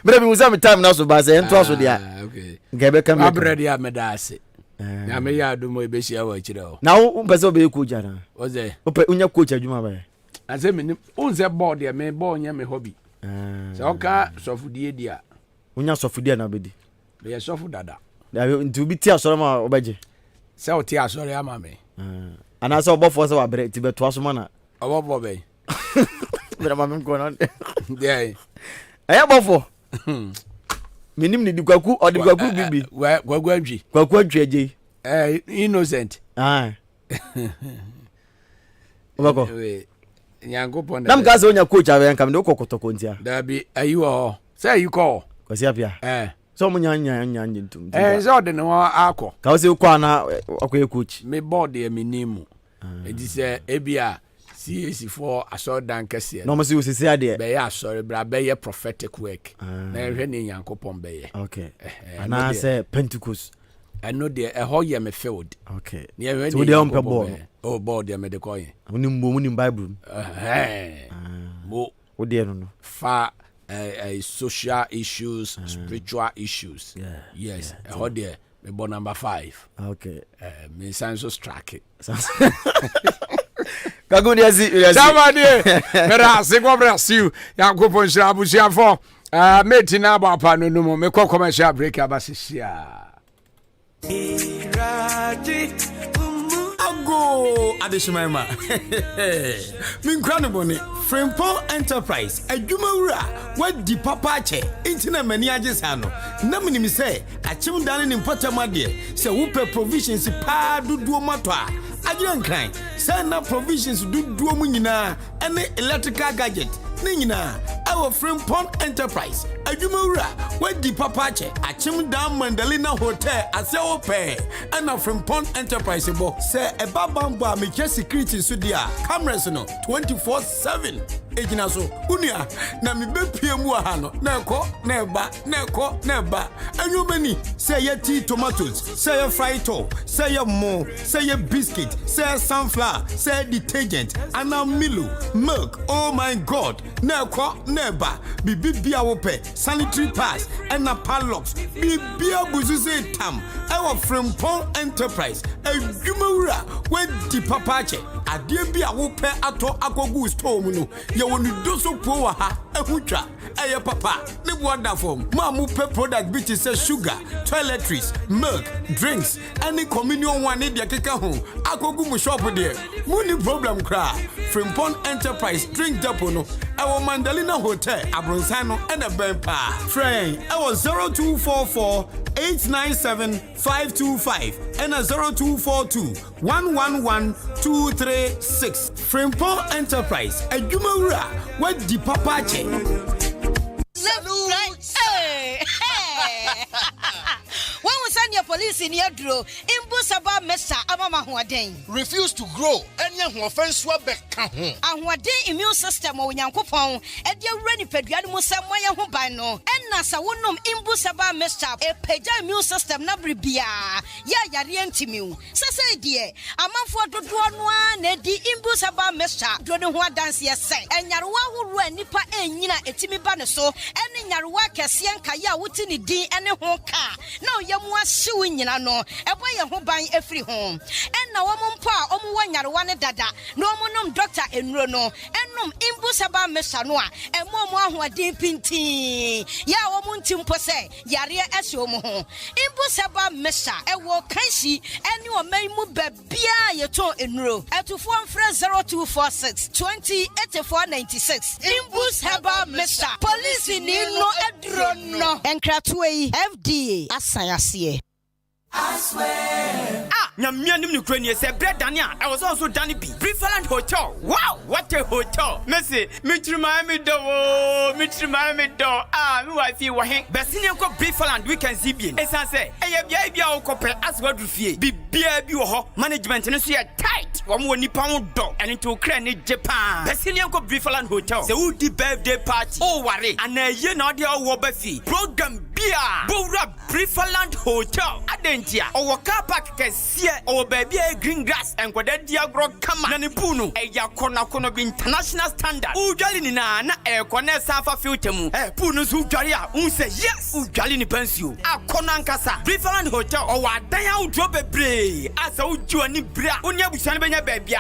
Maybe we have time now, so but I enter so there.
Okay.
Gebe come.
Abredi amedase. Na me ya do mo ebesi awa chiro.
Now, person be coach ana.
What's there?
Ope unya coach adwuma ba.
I say me unze board ya me board nya me hobby. So oka sofudie dia.
Unya sofudie na bedi.
Me sofu dada.
Da ntu bi ti asoro ma obaje.
Se o ti asoro ama me.
Ana se obofo se wa bere ti beto aso ma na.
Obofo be.
Bere ma me nko na.
Yeah.
Aya bofo. Minim ni dikwaku o dikwaku bibi.
Kwaku adwi.
Kwaku adwi aje.
Innocent.
Obako.
Nyango ponda.
Nam ka se onya coach awe nka me do kokotoko ntia.
Da bi ayi wo. Say you call.
Kwasi apia. So munya ntum.
So de no akọ.
Ka o se kwa na akoye coach.
Me board e minimu. E di se ebia CAC4 asọ dan kese.
No mo se osisi ade.
Be ya sorry bra be ye prophetic work. Na ehwe ne Yankopon be ye.
Okay. Na say Pentecost.
I know the how ye me filled.
Okay.
So
they on ball.
Oh board they me de call ye.
Munim Bible.
Mo
o de no.
Fa social issues, spiritual issues.
Yeah.
Yes. How there me bo number 5.
Okay.
Me sounds so strike.
Kaguni asi.
Somebody. Mera se go Brazil. Yankopon shira busia for. Mate na ba pa no no me ko commercial break abasisia.
Ago adeshimaima. Min kwano boni Frimpong Enterprise adwumawura wadi papa che intina mani agesa no na mini se achim dane ni mpatamade se wupe provisions pa duduo mato a agiran kran se na provisions duduo mu nyina ene electrical gadget ne nyina Our Frimpon Enterprise. Adwumawura wadi papa che achim dan Mandalina Hotel aseo pe and Frimpon Enterprise bo say eba bambo a me security so dia cameras no 24/7 ejina so unia na me bepie mu aha no na ekọ na eba anwomani say ye tea tomatoes say ye fried to say ye mo say ye biscuit say sunflower say detergent and Milo milk. Oh my God, na ekọ na eba bibia wo pe sanitary pads and padlocks bibia buzuze tam our Frimpon Enterprise adwumawura wadi papa che ade bia wo pe ato akogu store mu no ye wonu doso po wa ha ehutwa eye papa ne boda form ma mu pe product bi say sugar toiletries milk drinks any communion one dey keka ho akogu mu shop there mu ni problem kra Frimpon Enterprise drink depot no ewo Mandalina Hotel Abronsan no and a bempa friend ewo 0244 897 525 and a 0242 111 236 Frimpon Enterprise adwumawura wadi papa che
When we send your police in your draw, Imbusaba Mesa Amama Huaden.
Refuse to grow, and young offense swabek.
And what day immune system or Yankopon, and your ready pediamus somewhere hubano, and Nasa wonum Imbusaba Mesa, a peja immune system nabribia. Ya rientimu. Sasa dear, a man for the one, Neddy Imbusaba Mesa, Dronua dance yes, and Yarua who ran Nipa and Yina etimi banaso, and in Yarua Cassian Kaya Wutini D and a honka. No, yamwa suing no, a way a home buying every home. And now pa one dada, no monum doctor and rono, and num imbusaba mesanoa, and more who are deep pinti. Ya womuntim pose, yaria esomo. Imbusaba mesa, a walk kanshi, and you may move bia your toe in row. At to form fresh 0246 20 8496. Imbusaba mesa, police in no adrono, and Kratway FDA. Asayasiye.
I swear. Nyamianim Ukraine said bread Dania. I was also Danny B. Preferland Hotel. Wow, what a hotel. Messi, Miami do. Me wife you wahin. Bessinia ko Preferland weekend Zibian. Esan say, Bia Okope as what refie. Bia ho management and so tight. One more Nippon dog and into Ukraine Japan. Bessinia ko Preferland Hotel. The woody birthday party. Oh worry. And a year not the Wobafi. Program Bia. Bora Preferland Hotel. Adentia. Our car park kesia. Our baby green grass and Quadia Grog Kama Nanipunu. A Yakona be international standard. Ujalini na Kone Safa Filtemu. Punus Ujaria. Say yes. Ujalini Pensu. A Konankasa. Preferland Hotel. Or what they drop a bray. As a Ujuani Bra. Unya Busanabenya baby.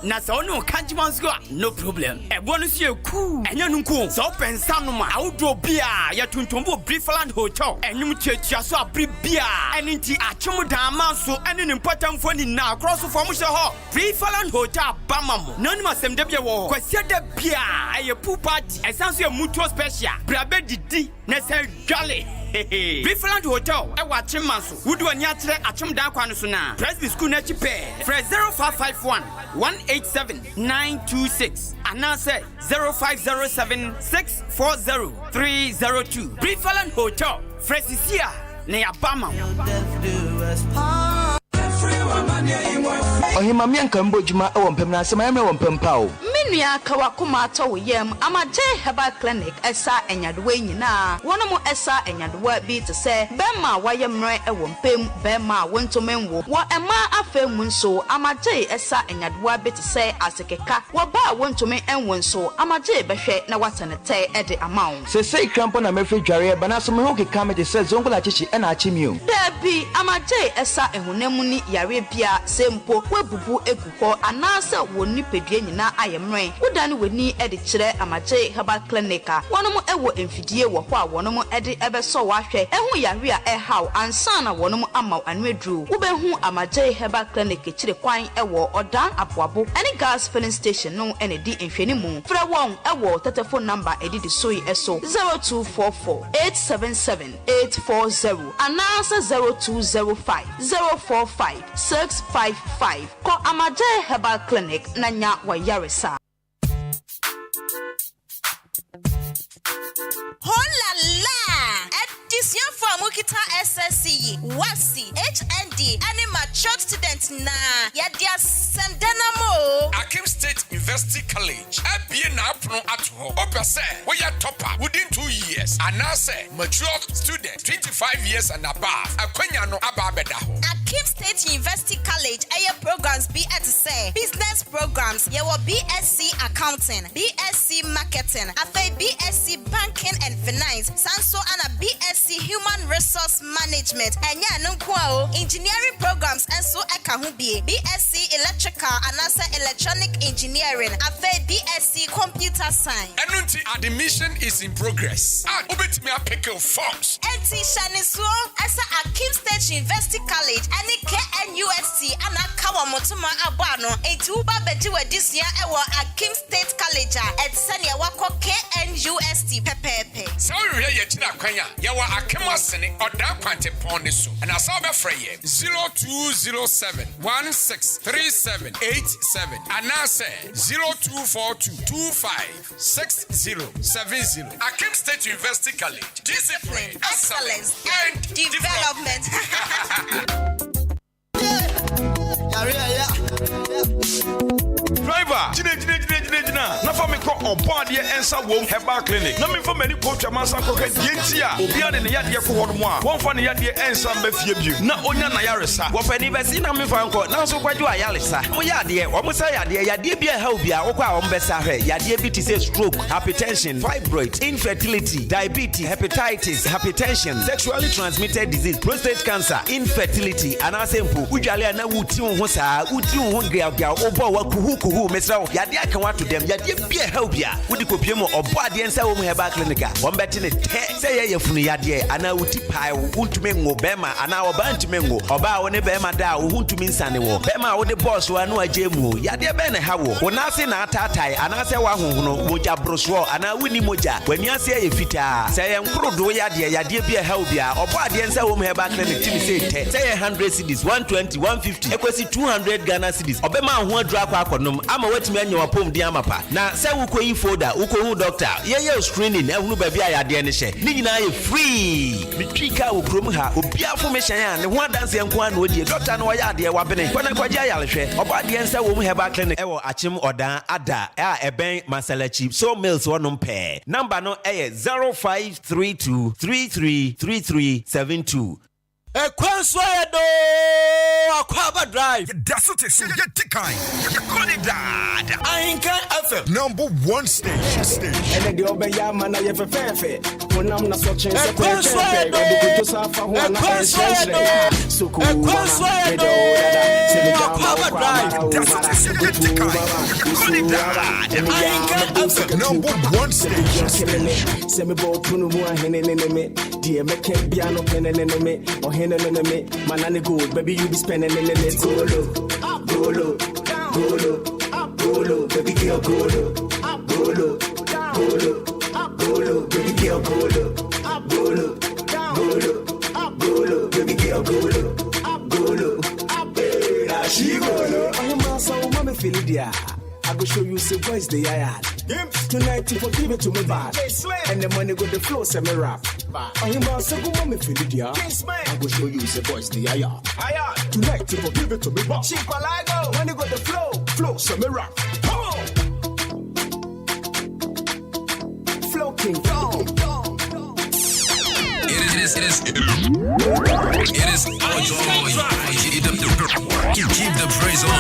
Na so no kanjiman's go no problem. E bonus you cool. Enya nunku. So pensanuma. Outdoor beer. Ya tuntumbo Preferland Hotel. Enyum checha so abri beer. Enti achomu dama so any important phone na cross from ho. Preferland Hotel Bamamu. None must send the wo. Kwese de beer. Aye pool party. Esanso ye mutual special. Brabe didi. Nese jolly. Preferland Hotel. E watch manso. Wudu anya kire achom dan kwano so na. Presby school na chipe. Fresh 0551 187-926 and now say 0507-640-302. Preferland Hotel, Fresisia, Neabama.
Ohima mianka mbojuma ewompem na asema yame wompem pawo.
Minua kawakuma ato yem amaje herbal clinic esa enyadewe nyina. Wono mo esa enyadewe bi te se bema wayemre ewompem bema wontomenwo. Wo ema afemu nso amaje esa enyadewe bi te se asekeka. Wo ba wontomen enwo nso amaje behwe na watenete ede amawo.
Se sei krampo na mefe dware bana so me ho keka me te se zongola chichi e na achimio.
Dabi amaje esa ehunemu ni yare bia sempo webubu eguko anase woni pedue nyina ayemre wodane weni ede kire amaje herbal clinic a wonom ewo emfidie wo ho a wonom ede ebeso wahwe ehu yare a ehaw ansana wonom amaw anwedru wobehu amaje herbal clinic kire kwan ewo odan aboabo ene gas filling station no ene di enhwene mu fra won ewo telephone number edidi soi eso 0244 877 840 anase 0205 045 655. Call Amaje Herbal Clinic Nanya Wayarisa.
Hola la! Edition for Mukita SSC, WASI, HND, and mature students na yadia sendenamo.
Akim State University College. Ebie na apno ato. Opese, we are topper within 2 years. And now say mature student 25 years and above. Akwenya no ababeda ho.
Akim State University College aya programs be at say business programs. Ye will BSc Accounting, BSc Marketing, afa BSc Banking and Finance, Sanso and a BSc Human Resource Management. Enya nunkwao engineering programs and so ekahubie BSc Electrical and also Electronic Engineering, afa BSc Computer Science.
Enunti admission is in progress. And ubetimi apeke forms.
Enti Shaniso asa Akim State University College ani KNUST ana kawa motuma abano enti uba beji this year ewo Akim State College at senia wako KNUST pepepe.
So we hear yechina kwanya yawa Akim asene odan kwante pon so. And asa be freye 0207 163787 and now say 0242256070. Akim State University College. Discipline,
excellence, and development.
Driver, Jina. Na for me call on board here Ensa Wom Herbal Clinic. Na me for many coach Amasa Koka Dientia. Obia ne yade ko hodmo a. Won fa ne yade Ensa mafie bio. Na onya na yaresa.
Wo fa ni besi na me fa nko. Na so kwadwo ayaresa. Mo yade, wo mo sa yade bia ha obia wo kwa wo mbesa hwe. Yade bi ti say stroke, hypertension, fibroid, infertility, diabetes, hepatitis, hypertension, sexually transmitted disease, prostate cancer, infertility, and asempo. Udwale na wuti ho saa, wuti ho gya obo wa kuhu mesra yade aka wa to dem yade bia ha obia. Wudi kopie mo obo ade Ensa Wom Herbal Clinic. Wo mbeti ne te say ye yefunu yade ana wuti pai wuntumi ngo bema ana oba ntumi ngo. Oba wo ne bema da wo huntumi nsane wo. Bema wo de boss wa no agemu. Yade be ne ha wo. Wona se na atatai ana se wa honhono moja broswo ana wuni moja. Wani ase ye fita. Say ye nkrodo yade bia ha obia. Obo ade Ensa Wom Herbal Clinic timi say te. Say 100 cedis, 120, 150. Ekwesi 200 Ghana cedis. Obema ho adura akwa akonom ama watimi anya wapom di amapa. Na say wukoyi folder, wukohu doctor. Ye screening ehunu ba bia yade ne hye. Ni nyina ye free. Mitwika wo krom ha. Obia formation ya ne ho adanse enko an odie. Doctor no yade wabene. Kwana kwaje ayalehwe. Obo ade Ensa Wom Herbal Clinic ewo achim odan ada eben masalachi so mills wonom pe. Number no 0532333372.
Ekwansoedo Akwaba Drive.
That's what it is. You tikai. You call it that.
Ahenkan FM.
Number 1 station.
And the Obeya man I have fefe. When I'm not watching
Ekwansoedo. Akwaba Drive.
That's what it is. You tikai. You call it that.
Ahenkan FM.
Number 1 station.
Semi bo punu mu ahene me. Die me ke bia no pene me. Ohene me. Manane gold baby you be spending in it. Golo, baby girl, golo, baby girl, golo, baby girl, golo. She golo. I'm a so mama feel it, yeah. I go show you some boys they are. Tonight you forgive it to me bad. And the money go the flow send me rap. I'm a so good mama feel it, yeah. I go show you some boys they are. Tonight you forgive it to me bad. Money go the flow send me rap. Flow king,
It is all joy. Keep the praise on.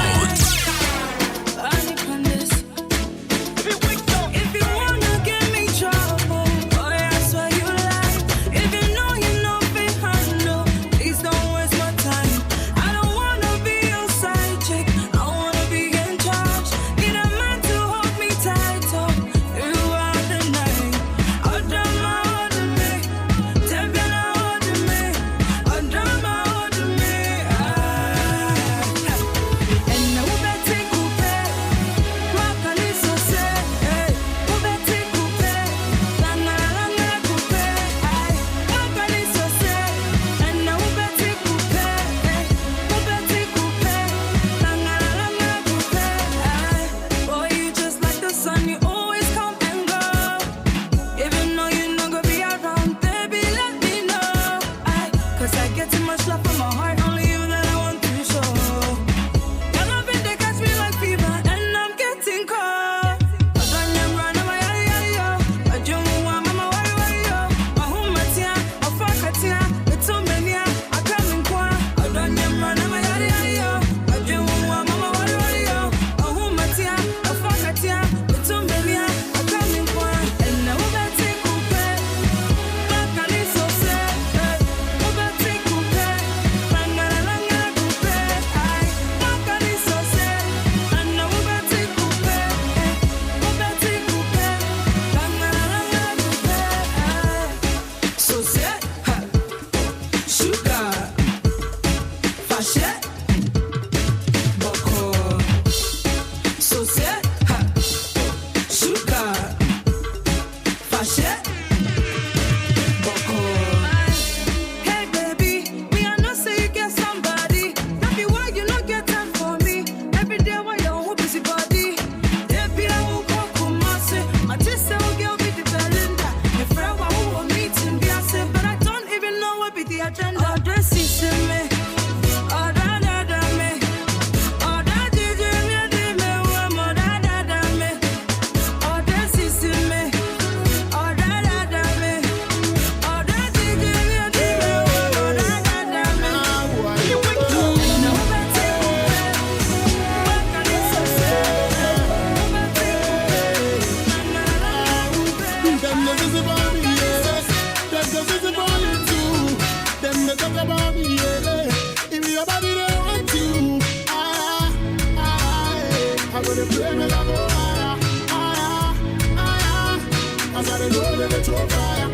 fire.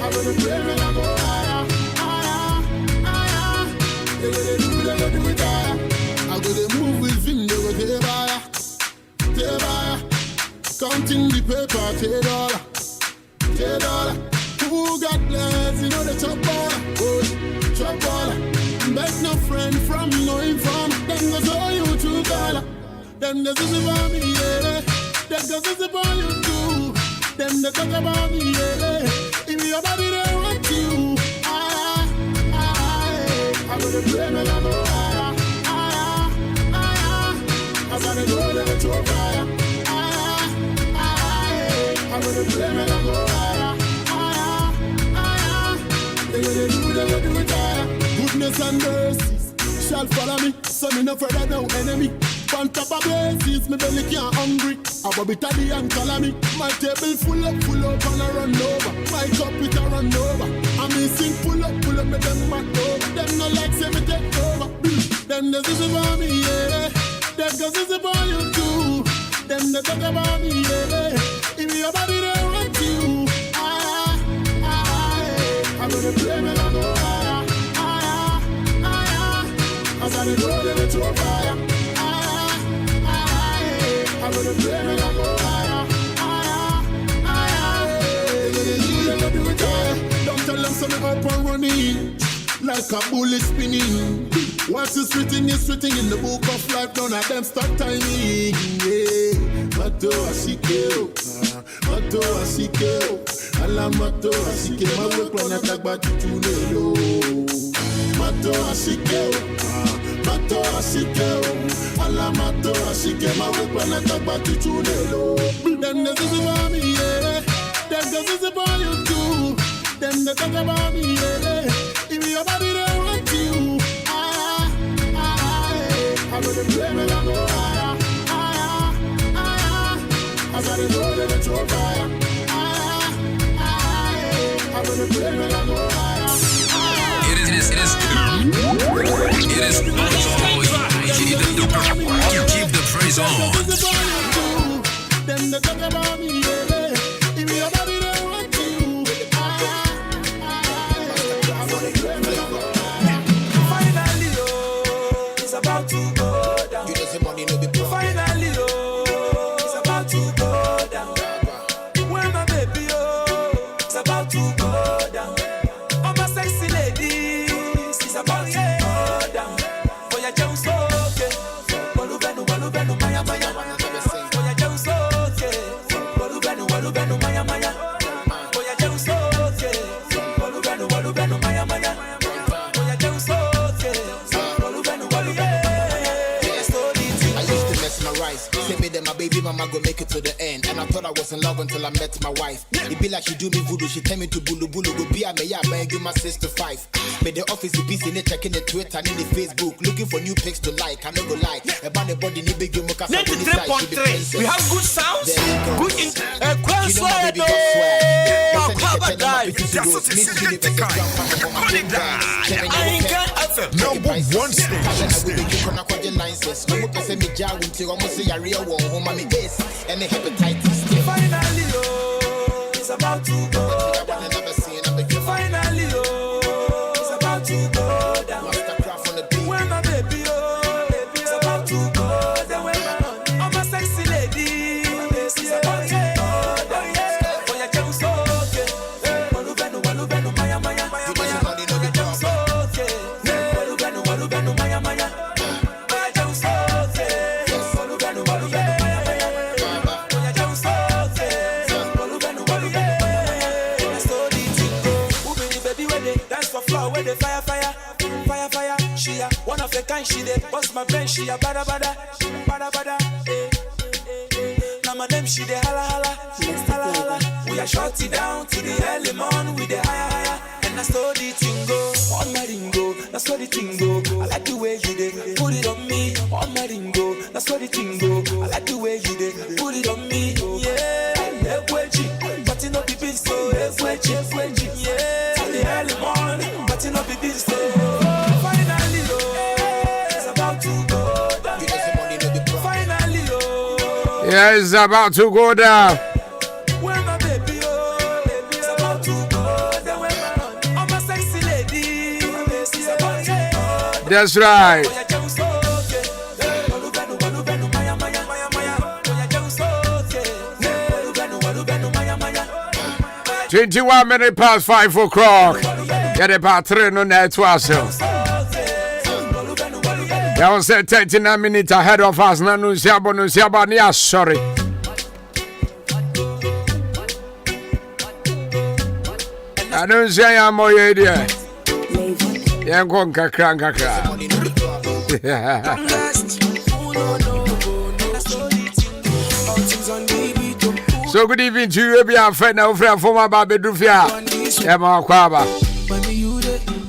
I'm gonna pray when I go higher. They gonna do it higher. I'm gonna move with him, they go take fire. Counting the paper, $10. Who got less, you know the chop baller. Oh, chop baller. Beg no friend from no inform. Them go show you true color. Them go see about me, yeah. Them go see about you too. Them they talk about me, yeah. If your body they want you, I'm gonna play me like no higher. I'm gonna go to the chop fire. I'm gonna play me like no higher. They gonna do it higher. Goodness and mercy shall follow me. So me no further no enemy. On top of bases, me belly can't hungry. I will be tidy and color me. My table full up and I run over. My cup it a run over. I me sing full up, me them back over. Them no like say me take over. Them the is about me, yeah. Them cause it's about you too. Them they talk about me, yeah. If your body they want you, I'm gonna play me like no higher. I'm gonna go to the top fire. I'm gonna play me like no higher. Do it higher. Don't tell them something up and running like a bullet spinning. Once it's written in the book of life. None of them stop timing. Yeah. Mato asikeo, mato asikeo, ala mato asike. My work on attack but you know. Mato asikeo, mato asikeo, ala mato asike. My work on attack but you know. Them the is about me, yeah. Them the is about you too. Them the talk about me, yeah. If your body they want you, I'm gonna play me like no higher. I'm gonna go to the top fire. I'm gonna play me like no higher.
It is keep the praise on.
Then they talk about me, yeah. If your body they want you, I'm gonna play me like no higher.
Finally, oh, it's about to go down.
You just say money no be problem.
Finally, oh, it's about to go down. Where my baby, oh, it's about to go down. Oh, my sexy lady, it's about to go down. For your Jones, okay. Walubenu, maya, maya. For your Jones, okay. Walubenu, maya, maya. For your Jones, okay. Walubenu, maya, maya. For your Jones, okay. Walubenu,
I used to mesmerize. Say me that my baby mama go make it to the end. And I thought I was in love until I met my wife. It be like she do me voodoo. She tell me to bulu bulu. Go be a me ya bang you my sister 5. Made the office the busy in checking the Twitter and in the Facebook. Looking for new pics to like. I no go lie. About the body ni big you moka.
93.3. We have good sounds. Good in
you know my baby got swag.
Number one station.
And the hepatitis.
Finally, oh, it's about to go down. Finally, oh, it's about to go down. Where my baby, oh, it's about to go down. I'm a sexy lady, it's about to go down. For your Jones, okay. Walubenu, maya, maya. For your Jones, okay. Walubenu, maya, maya. For your Jones, okay. Walubenu, maya, maya. Where the fire, she a one of the kind, she dey bust my brain, she a bada, now my name, she dey holla, we are short it down to the early morning with the higher, and I saw the thing go, on my ringo, that's what the thing go, I like the way you dey, put it on me, on my ringo, that's what the thing go, I like the way you dey, put it on me, yeah, but it no be big so, yeah, till the early morning, but it no be big so, finally, oh, it's about to go down, finally, oh,
yeah, it's about to go down. That's right. 21 minutes past 5 o'clock. Get about 3 no net was. That was 39 minutes ahead of us. Nanu Siaba, yeah, sorry. I don't say I'm more idea. Yeah, go on, kakra. So good evening to you, be a friend of former Baby Dufia. Emma Kwaba.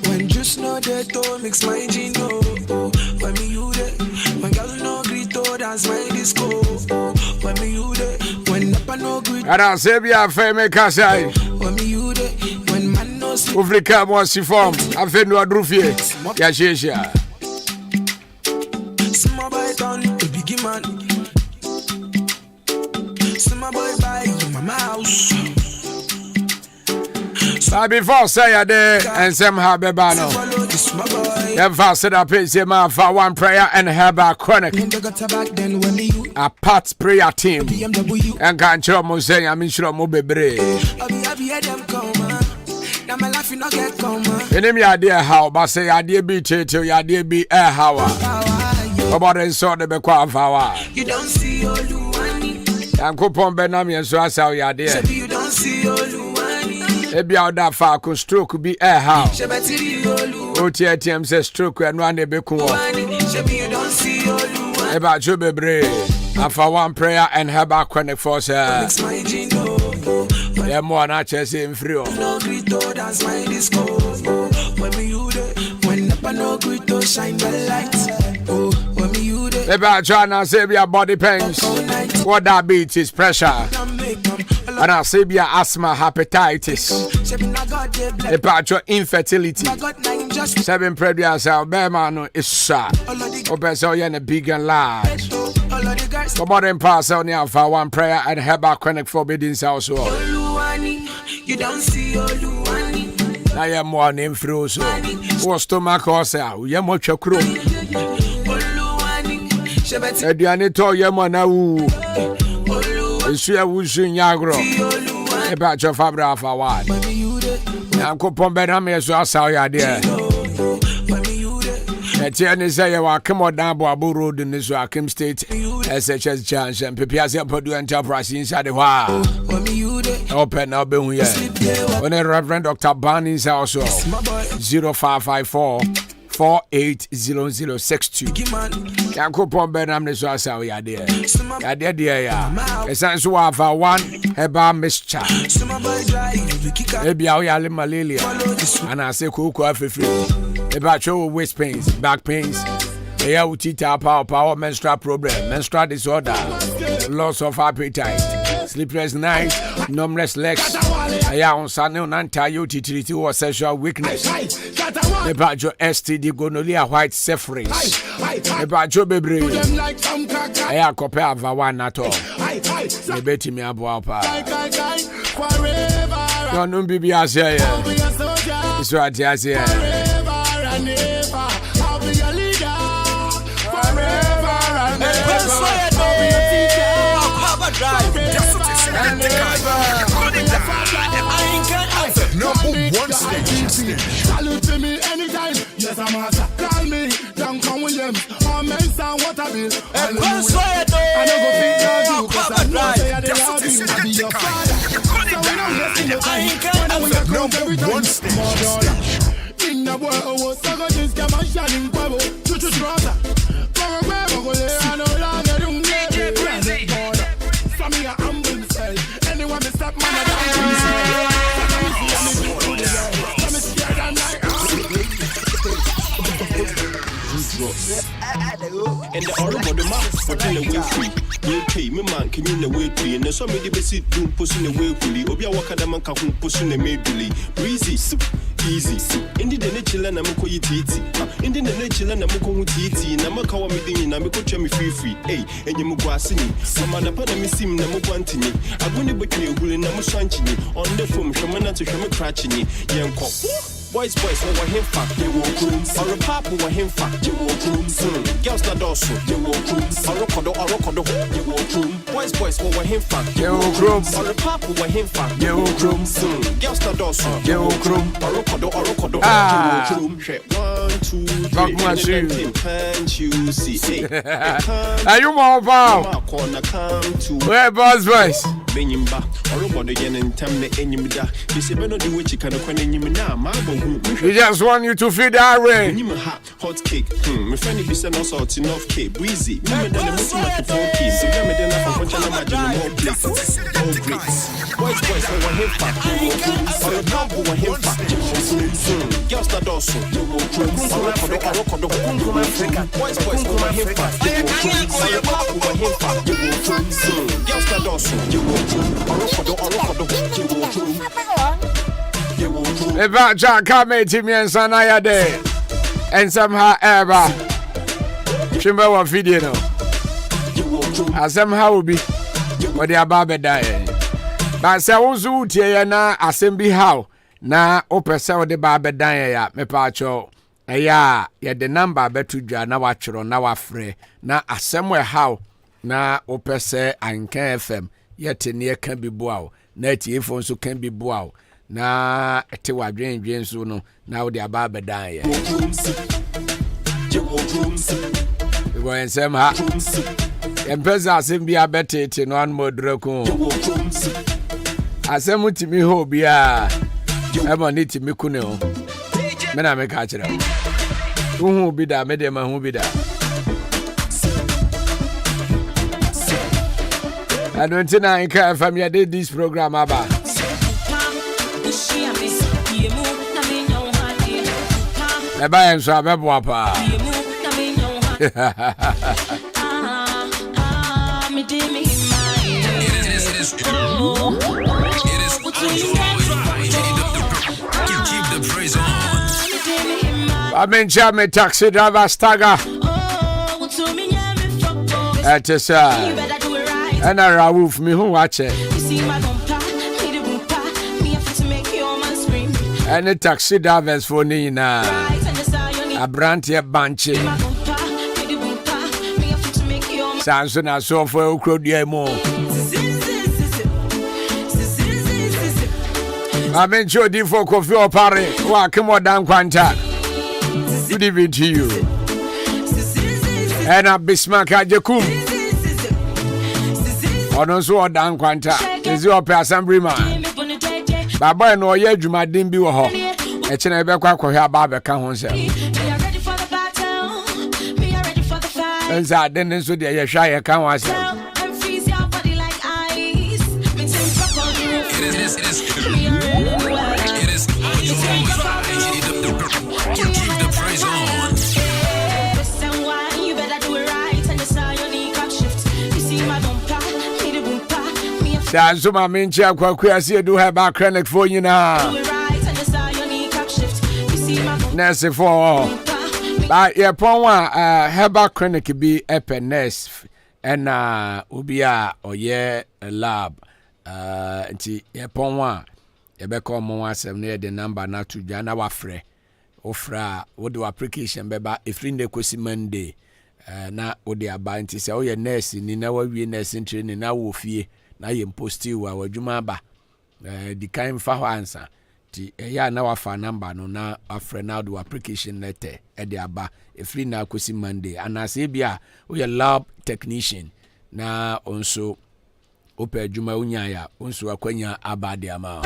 When just know that don't mix my gino. When me you there, when girl no grito, that's my disco. When me you there, when up no grito.
And I'll say be a friend, make us say.
When me you there, when man no sleep.
Ufrika mwasi form, afe no adrufie. Ya shesha.
Small boy down, a big man. Small boy by mama house.
But before say a day and somehow bebano. Then fast it up is your for one prayer and herbal chronic. A part prayer team. And can't show me say I'm sure mo bebre. Enemy idea how, but say idea be till your idea be a how. About the sort of the quaff.
You don't see all you
and coupon Benami and so I saw your idea.
you don't see all you
Ebi out that far could stroke be a how. OTM says stroke and one be cool. About Jobe Bray. After one prayer and herbal chronic force. Yeah, more natural in free.
No grito, that's my disco. When me you there, when no grito, shine the lights. Oh, when me you there.
About Joanna say your body pains. What that beat is pressure. And I say be asthma, hepatitis. About your infertility. 7 previous Alabama is sad. Open so you're big and large. For modern pass on the for one prayer and herbal chronic forbidden household.
You don't see Oluwani.
I am one name through so. What's stomach or so? You much a crew. Ediane to Yamana. Issue Wushin Yagro. About your Fabra for one. Uncle Pombenam is also your dear. Etienne say you are come on down Babu Road in this Rakim State, SHS Chance and Pipiazia Purdue Enterprise inside the wall. Open up in here. When a Reverend Dr. Barney's house 0554 480062. Yanko Pombenam is also your dear. Your dear, yeah. Essence to have one Heba Mischa. Maybe I'll yell malaria. And I say, Coco free. About your waist pains, back pains, power, menstrual problem, menstrual disorder, loss of appetite, sleepless nights, numbness legs, on Sunday anti-UTT or sexual weakness. About your STD gonorrhea white separates. About your baby, I compare one at all. They bet me about no, no, baby, I say, it's what I say.
And ever, I'll be your leader forever and ever. I'll be your teacher. That's what it's number one station. Salute to me anytime. Yes, I'm a call me. Duncan Williams. All men sound what I will. I don't go think of you because I know they are the love you. I'll be your father. So we don't listen to you. Number one station. In the world, I was so good, this game I'm shining Pablo. Chuchu Trota. Come on, go there, I no longer do DJ Breezy. Some of your humble cell. Anyone me stop, man, I
and the horrible the mouth for the way free. You pay me man, can you know way free? And so many basic do pushing the way fully. Obia Wakadama can pushing the medley. Breezy. Easy. Indi the nature and Namako Yiti. Indi the nature and Namako Titi. Namaka meeting in Namako Chemi free. Hey, and you Muguasini. Some other part of me seem Namuquantini. I'm going to be a will in Namusanchini. On the phone, Shamana to Shama Cratchini. Young cop. Boys, what him fuck, you will groom. Or a papa, what him fuck, you will groom. Girls not also, you will groom. Or a condo, you will groom. Boys, what him fuck,
you will groom.
Or a papa, what him fuck,
you will groom.
Girls not also,
you will groom.
Or a condo, you will groom. 1, 2, 3, can't you see?
Are you more power? Where boss voice?
Benimba, or about the yen and Tamne Enimida. You say, Beno, do what you can acquaint.
We just want you to feel that way.
Hot cake, my friend be sent us out enough cake, breezy. Remember that the most like a phone key. So, I'm a dinner from Ponchana Major, more places. Oh, great. Boys, over him fat. Or a pump over him fat. Girls not also. Boys, over him fat. Or a pump over him fat. Girls not also.
About Jack Kame Timmy and Sanaya Day. And somehow ever. Chimba video. As somehow will be. But they are Baba dying. But say also tia na assembly how. Na opesa de Baba dying ya me pacho. Eya ya the number betu dwa na wachro na wafre. Na assemble how. Na opese Ahenkan FM. Yet near can be bow. Net earphones so can be bow. Na ete wadwen so no na wo de ababa dan ye go ensem ha empeza asem bia betete no an modreko asem timi ho bia e mo ni timi kune ho me na me ka kire hu bi da me de ma hu bi da I don't think I can family did this program aba. Eba enso abebo apa. Amencha me taxi driver stagger. Etesa. And I Rauf me who watch it. And the taxi drivers for Nina. A brand here banche. Samson I saw for Crodiemo. I mentioned you for coffee or party. Come on down, Quanta. Good evening to you. And a Bismarck Jacob. Ono so odan kwanta ezi ope assembly man baba no ye adwuma den bi wo ho e kire e be kwa kwahwe aba be ka ho nsem enza den so de ye hwa ye ka ho asem Danzo ma minchi akwa see do have back clinic for you now. Nurse for but yeah pon herbal clinic be epe nurse and ubia oye lab nti ye pon wa ye be call mo asem na the number na to dwa na wafre ofra wo the application beba efri nde kosi Monday na wo the aba nti se wo ye nurse ni na wa wie nurse training na wo fie na ye posti wa wadwuma ba di kan fa ho ansa ti ya na wafa number no na afre na do application letter e de aba e free na kosi Monday anase bia wo ye lab technician na onso opa adwuma unya ya onso akwanya aba de ama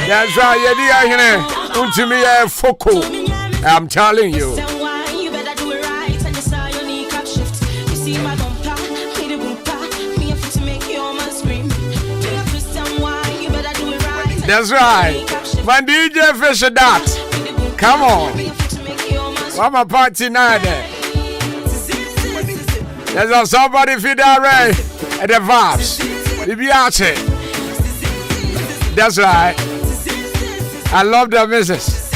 That's right, yeah, ultimately focal. I'm telling you. That's right. My DJ Fish that. Come on. What my party now there? There's somebody feed that Ray at the vibes. Bibiache. That's right. I love the missus.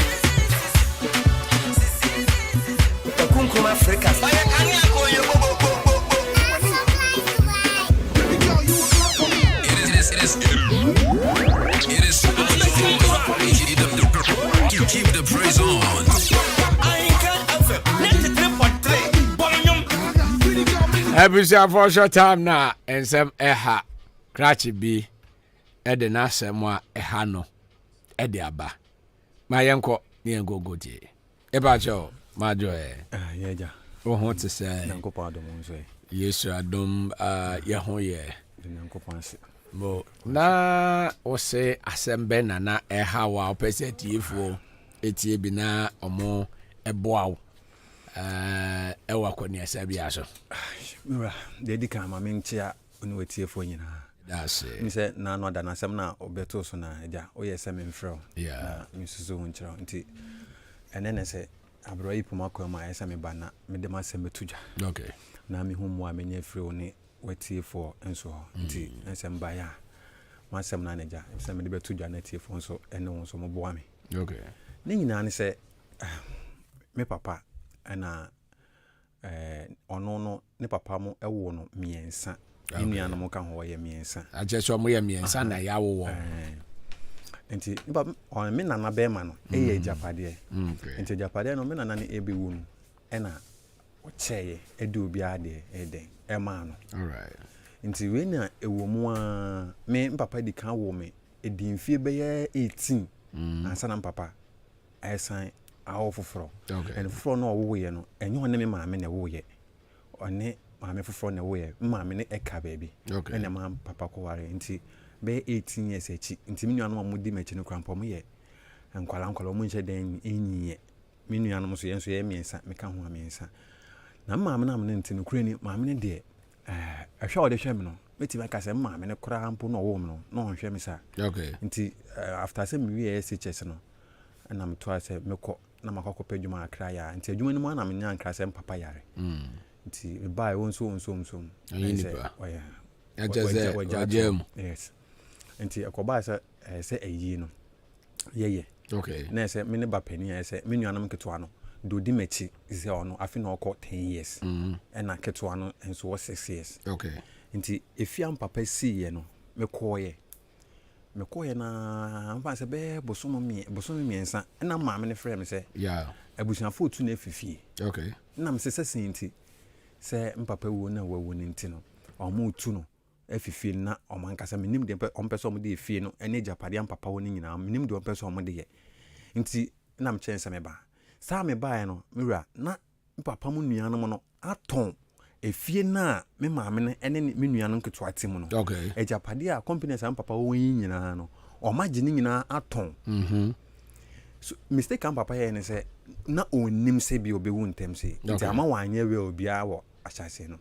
It is keep the praise on.
Ebusia for short time now, and some eha, cratchy be, Edena semwa ehano, Ediaba. My uncle, near go good ye. Ebajo, my joy.
Yeah,
oh, what to say?
Uncle Pardon, say.
Yes, I don't, Yahoye.
Uncle Pansy.
Bo, na, or say, Assemble na eha wa peset ye for, etie bina or more, a bow. Ewa kwenye sabiaso.
Mira, dedi kama minchia unwetie fo nyina.
That's it.
Mi se na no da na sem na obeto so na eja oye se me mfrɛ.
Yeah.
Mi susu hunkyerɛ nti enene se abro yi poma kwa ma esa me ba na me de ma sem betuja.
Okay.
Na mi hu mu a menye frɛ oni wetie fo enso ho. Nti ensem ba ya. Ma sem na eja, se me de betuja na tie fo nso ene won so mo boa me.
Okay.
Ne nyina ne se me papa na ono no ne papa mo ewo no miensa enu anu mo ka ho ye miensa
ajeso mo ye miensa na ya wo
enti ne papa on me nana be ma no eye japade enti japade no me nana ne ebe wu no na o cheye edu obi ade eden e ma no
all right
enti we na ewo mu a me papa di kan wo me edi mfie be ye 18 ansa na papa esan awo foforo
okay
and foforo no wo ye no enyo ne me maame na wo ye one maame foforo na wo ye maame ne eka baby
okay
ene ma papa ko ware nti be 18 years echi nti me nuano mo di mechi no krampo mo ye enkwala mo nche den enyiye me nuano mo so ye nso ye miensa me ka ho miensa na maame na me nti no kure ni maame ne de ahwa ode hwe me no meti ba ka se maame ne kra mpo no wo me no no hwe me sa
okay
nti after se me wie SHS no na me to ase me ko na makoko pedwuma akra ya nti adwuma ni mu na me nya nkra se papa yare nti me buy wonso
nipa
oya
ajaze wajam
yes nti akoba se ayi no yeye
okay
na se me ne ba pani se me nuanam keto ano do di mechi se ono afi na okọ 10 years na keto ano enso 6 years
okay
nti efia papa si ye no me koye na amfa se be bosomo miensa na maame ne frɛ me se
yeah
abusuafo tu na afifie
okay
na me se sinti se mpapa wo na wawo ne nti no omo tu no afifie na omankasa menim de ompese omo de efie no ene japade mpapa wo ne nyina menim de ompese omo de ye nti na me chense me ba sa me ba no mewura na mpapa mu nuanom no aton efie na me maame ne ene me nuanom nketo atem no
okay
ejapade a company sa papa wo nyina no o maje ne nyina aton so mistake am papa ye ne se na onim se bi obewu ntem se nti ama wanye we obia wo ahyase no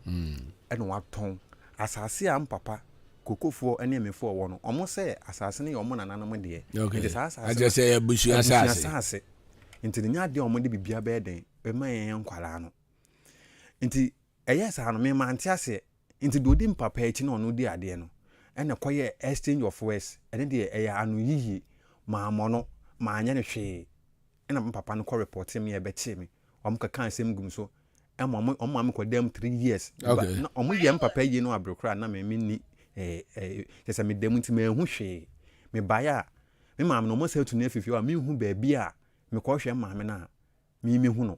ene waton asase am papa kokofo ene emefo wo no omo se asase ne omo nananom de
nti
sa asase
aje se abusu
asase nti nya de omo de bibia be den be ma yen kwala no nti yes anu me manti ase nti do di mpapa echi na onu di ade no ene koye exchange of words ene de anu yiyi ma mono ma anya ne hwe ene mpapa no ko report me e be che me omkaka asem gum so omo ko dem 3 years na omo ye mpapa yi no abrokra na me ni yesa me dem nti me hu hwe me baya me mam no mo se tu na afifi wa me hu ba bia me ko hwe mam na me hu no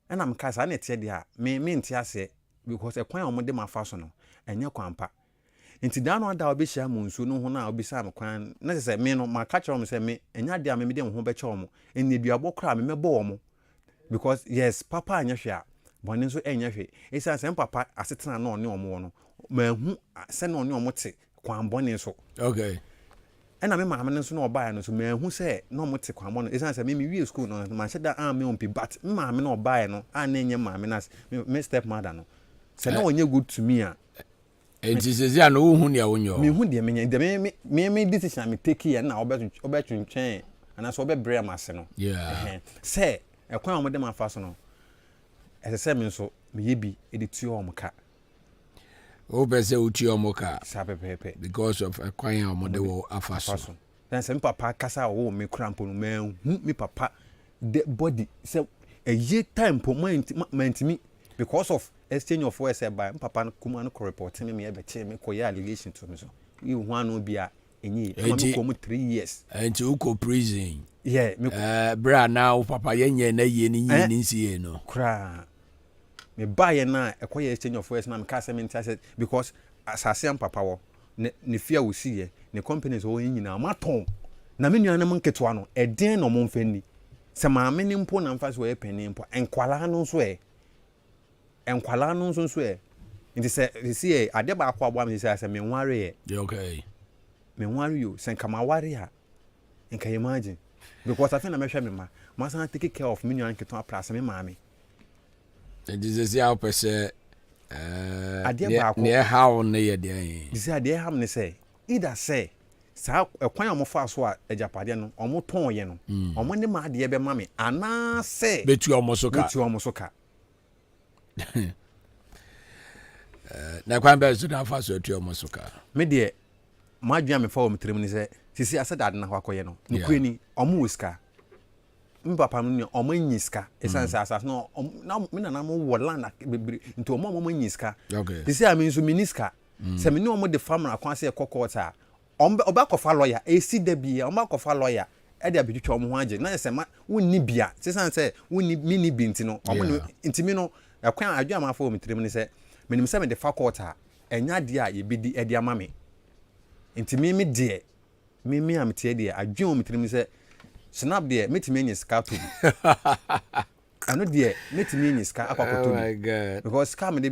ena mka sa na tie dia me nti ase because ekwan omo de mafa so no enye kwampa nti da no ada obehia mu nsu no ho na obisa am kwan na se me no ma ka kire mo se me enya dia me de ho be kire mo eni duabo kra me mebo omo because yes papa anya hwe a bone nso enya hwe esa se papa asetena na one omo no ma hu se na one omo te kwan bone so
okay
ena me maame nso na obae no so ma hu se na omo te kwan bone esa se me wie school no ma sheda am me ompi but maame na obae no an enye maame na me step mother no se na onye good to me a
enti sezi an wo hu ne wonyo
me hu de me decision me take here na obetwentwen ana so obebre amase no
yeah
se ekwan omo de ma fa so no ese se me nso me yebi editio omo ka
Obese uti omoka.
Sapepepe.
Because of a kwanya omodewo afaso.
Then some papa kasa wo me cramp no man me papa the body say a year time po meant me because of exchange of words by papa kuma no report me e be che me ko allegation to me so you one no bia enyi me ko 3 years
and you go prison.
Yeah,
bra now papa yenye na ye ni nsie no.
Kra me buy na e ko exchange of words na me ka say me said because asase am papa wo ne fear we see ne companies wo nyina maton na me nua na mo nketo no e den no mo mfani se maame ni mpo na mfa so e pani mpo enkwala no so nti se see ade ba akwa abo am se me nware
okay
me nware yo se kama ware a nka imagine because I think na mehwe me ma san take care of me nua nketo apra me maame
and this is how pese
ade ba akwa
ne how ne ye de
this ade ham ne say either say sa ekwan amofa so a ejapade no omo ton ye no omo ne ma ade be mame ana se
betu omo soka na kwan be so na fa so betu omo soka
me de madua me fa o metrem ni se sisi aseda ade na hwa koye no nukreni omo wiska mpapa no omo nyiska esanse asas no na me na mo woland bebre nti omo nyiska sisi a me nso miniska se me ne omo de famra kwan se kokota oba kofa lawyer esi da bia oba kofa lawyer e de abetwa omo ho age na se ma wonni bia sesanse wonni mini binti no omo ntimi no ekwan adwa ma fa o metrem ni se menim se me de faculty enya de a ye bedi e de amame ntimi me de me am tie de adwa o metrem ni se snap de metimi enye ska to ano de metimi enye ska akwakoto because scam de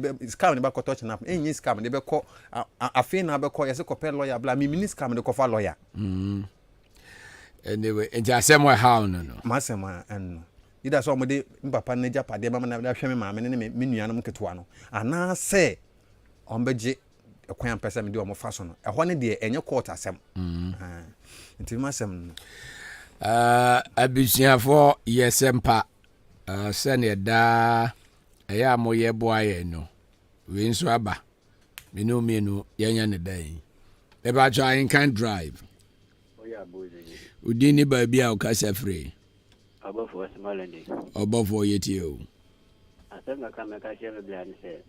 ba koto snap enye scam de be ko afi na be ko yese ko pe lawyer bla me scam de ko fa lawyer
anyway enja asemo how no
masema en ida so mo de papa na japade mama na hwe me maame ne me nuanum ketoa no ana se ombeje ekwan pesa me de omo fa so no ehwo ne de enye court asem nti masem
abisiafo yesempa sene da eya moye boaye no we nso aba menu yanya ne dan e ba try Ahenkan drive
oya boy
udini ba bia o kasa free
abofo smalandi
obofo yeti o
asanga kama ka shebe bia ni se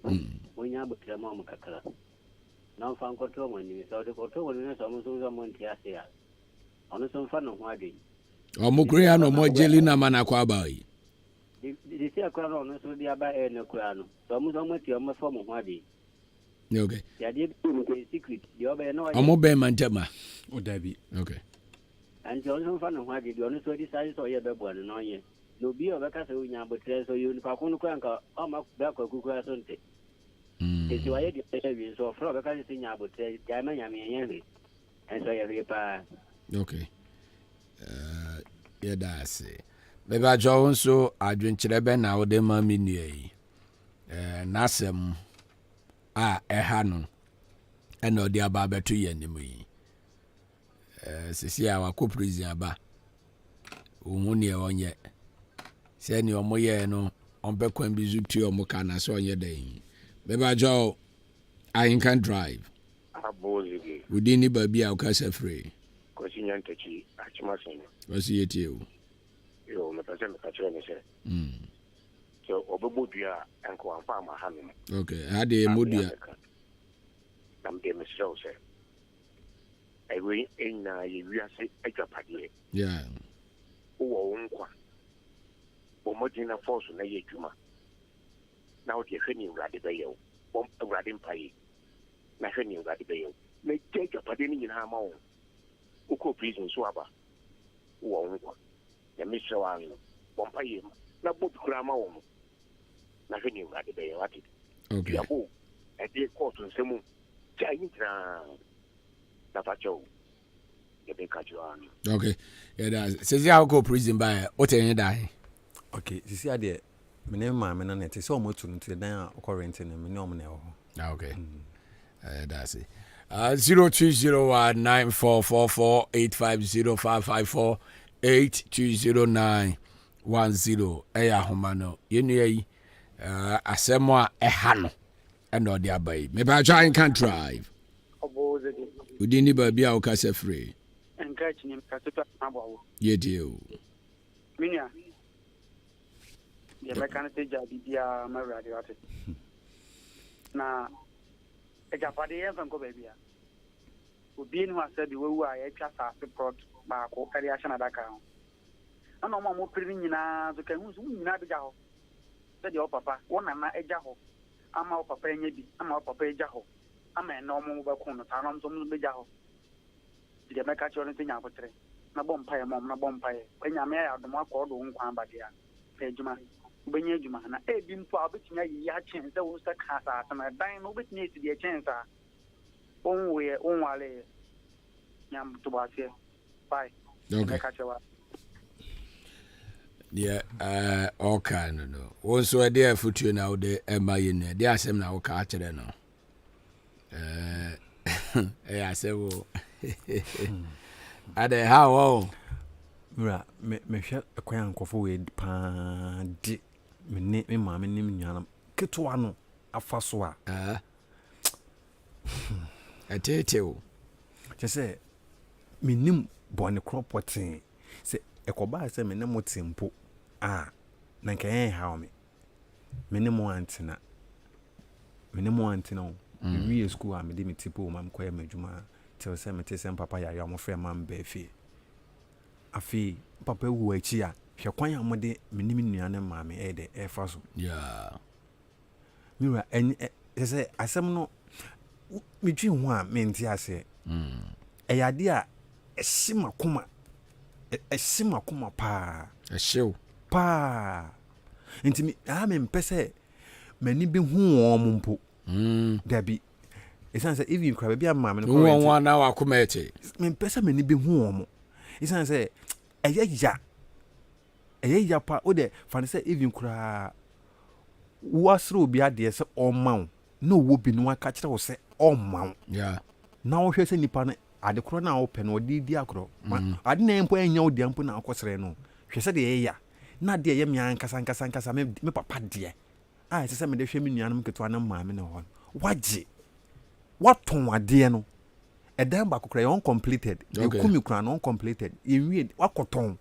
wonya botra ma mo kakala na fa nkoto mo ni so de koto mo ni so mo so mo ntia se ya ono so fa no ho ade
omukria no mo jeli na mana kwa ba yi
di se akwa no so di aba e ne kura no so mo ti o mo fa mo ho ade
okay
ya di mo ko secret di oba no
omo be mantema
o dabi
okay
and so no fa no ho ade di ono so di sai so ye be bo no ye no bi o be ka se unya botre so yo ni pa kunu kwa nka o ma be akwa kuku so nte esi wa ye di e wi so fro be ka se nya botre ja ma nya me yen and so ye ri pa
okay yeah that's it beba jo nso adwenkyere be na wo de ma menu yi nasem eha no ena odi aba beto ye nim yi sisi a wa ko prison aba ohun ne onye se ni omoye no onbe kwan bi zuti omo kana so onye den beba jo Ahenkan drive
abozi
udini ba bia o kasa free
ko sinyantachi achimasen
wasi yeti o
yo me pese me kachire ne se so obebodua enko amfa ma hanu
okay hade modua
nam de mesro se ewe enna ye wiase adwapade
yeah
wo nkwa bo modina force na ye dwuma na o de hwani urade be ye wo urade mpaye na hwani urade be ye na adwapade ni nyina ma wo uko prison so aba wo nkwa ya mesro anu bo mpaye na bo kura ma wo na hwani urade be ye wati
okay
ya bo e de court nsemu ja yintra na facho ye be kajuan
okay yeah that says how go prison by what any die
okay sisi ade me ne ma me na net so mo tu ntu dan current ne me ne om na ho
okay that's it 02019444850554820910 eya homa no yenu yi asemo a eha no And no dia bay. Me ba try can drive. We didn't be our case free.
Encouraging him to abo.
Ye do.
Minia. The mechanic job dia my radio. Na ejapade en fanko baby a. Obi ni wa said we wu a ya twa sa support ba ko kari ahia na daka ho. Ana mo piri nyina zo kan hu so nyina be ja ho. Said your papa wona na eja ho. Ama o papa enye bi, ama o papa eja ho. Ama en no mo ba ko no ta no so mo be ja ho. The meka cho no tinya potre. Na bom pae mom na bom pae. Enya me ya dom akọ do nkwan ba dia. Ejuma. Ubenya ejuma na e bi mpo abetinya yi ya chen se wo sta ka sa na dan no betinya esi de chen sa. Onwe onwale. Nyam to ba se. Bye.
Okay. Yeah, okay, no. Also, a dear future now, the Emma, there are some now catch it. No, I say, well, at the how,
me share a quaint coffee pan, me mammy, name, Kituano, a faswa.
I tell you,
just say, me nim bonny crop potting. Say, a coba say me name simple. Na nka yen ha me ne mo antina we school am de me tipo mam kwa madwuma till say me tese papa ya mo frɛ mam ba fie afi papa wu achi a hwɛ kwan amode me nim nuane ma me e de e fa so
yeah
miwa say asɛm no me twi ho a me nti ase yade a ehima kuma pa
ehyew
pa intimi me mpese mani be hu omo mpo dabi isan say even kwa bia ma me
no won na wa kuma eche
me mpese mani be hu omo isan say eya pa o de fan say even kura wasro obi ade say oman no wo bi no aka kire wo say oman
yeah
na wo hwe say nipa na ade kro na wo pe no di akro ade na empo enya wo di ampo na akosere no hwe say de eya na de ye mian kasa me papa de se me de hwe me nuanum keto anam maame ne ho waje waton ade no edan ba kokra yon completed e kumi kura no completed e wie wakoton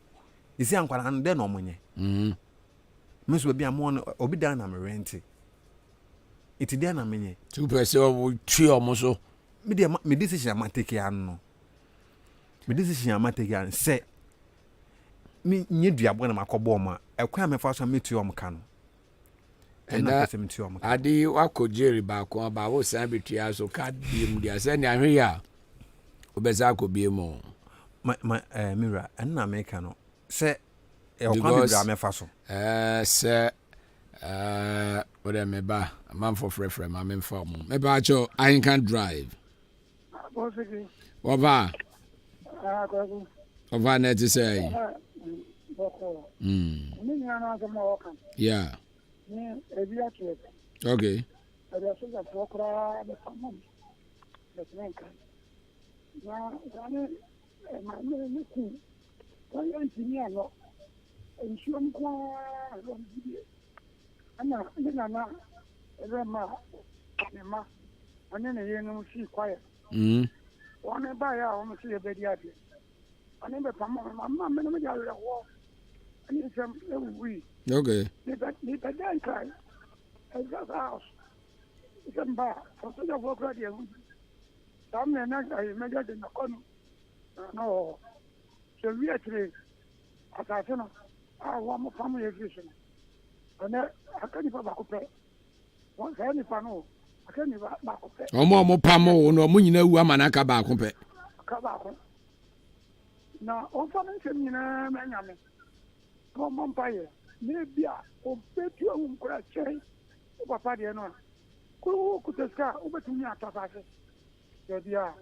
isi ankwara no de no monye me so bia mo obi dan na me rent it dey na menye
two person o twi omo so
me decision am take an say me nye duabo na makobo ma ekwa me fa so metu om ka no
na pese metu om ka adi wakojeri ba ko ba wo san betu aso ka bi mu dia se ni ahwe ya obeza ko bi mu
mira na me ka no se ekwa me bra me fa so
se ode me ba man for frefre ma me fa mu me ba cho Ahenkan drive Waba na to say yeah okay
one by our see a baby. I never come on my mama. I need some we.
Okay.
If I don't cry, I just house. It's a bar for such a work ready. Some men I imagine in the corner. No. So we actually, as I said, I want my family education. And I can't go back up. Once I any panel.
Omo pamo no mu nyina wu amana ka ba ko pe
na o fa nsem nyina ma nyame ko mompaye ne bia o betu ahum kura chei o papa de no ko kuteska o betumi atafase ya bia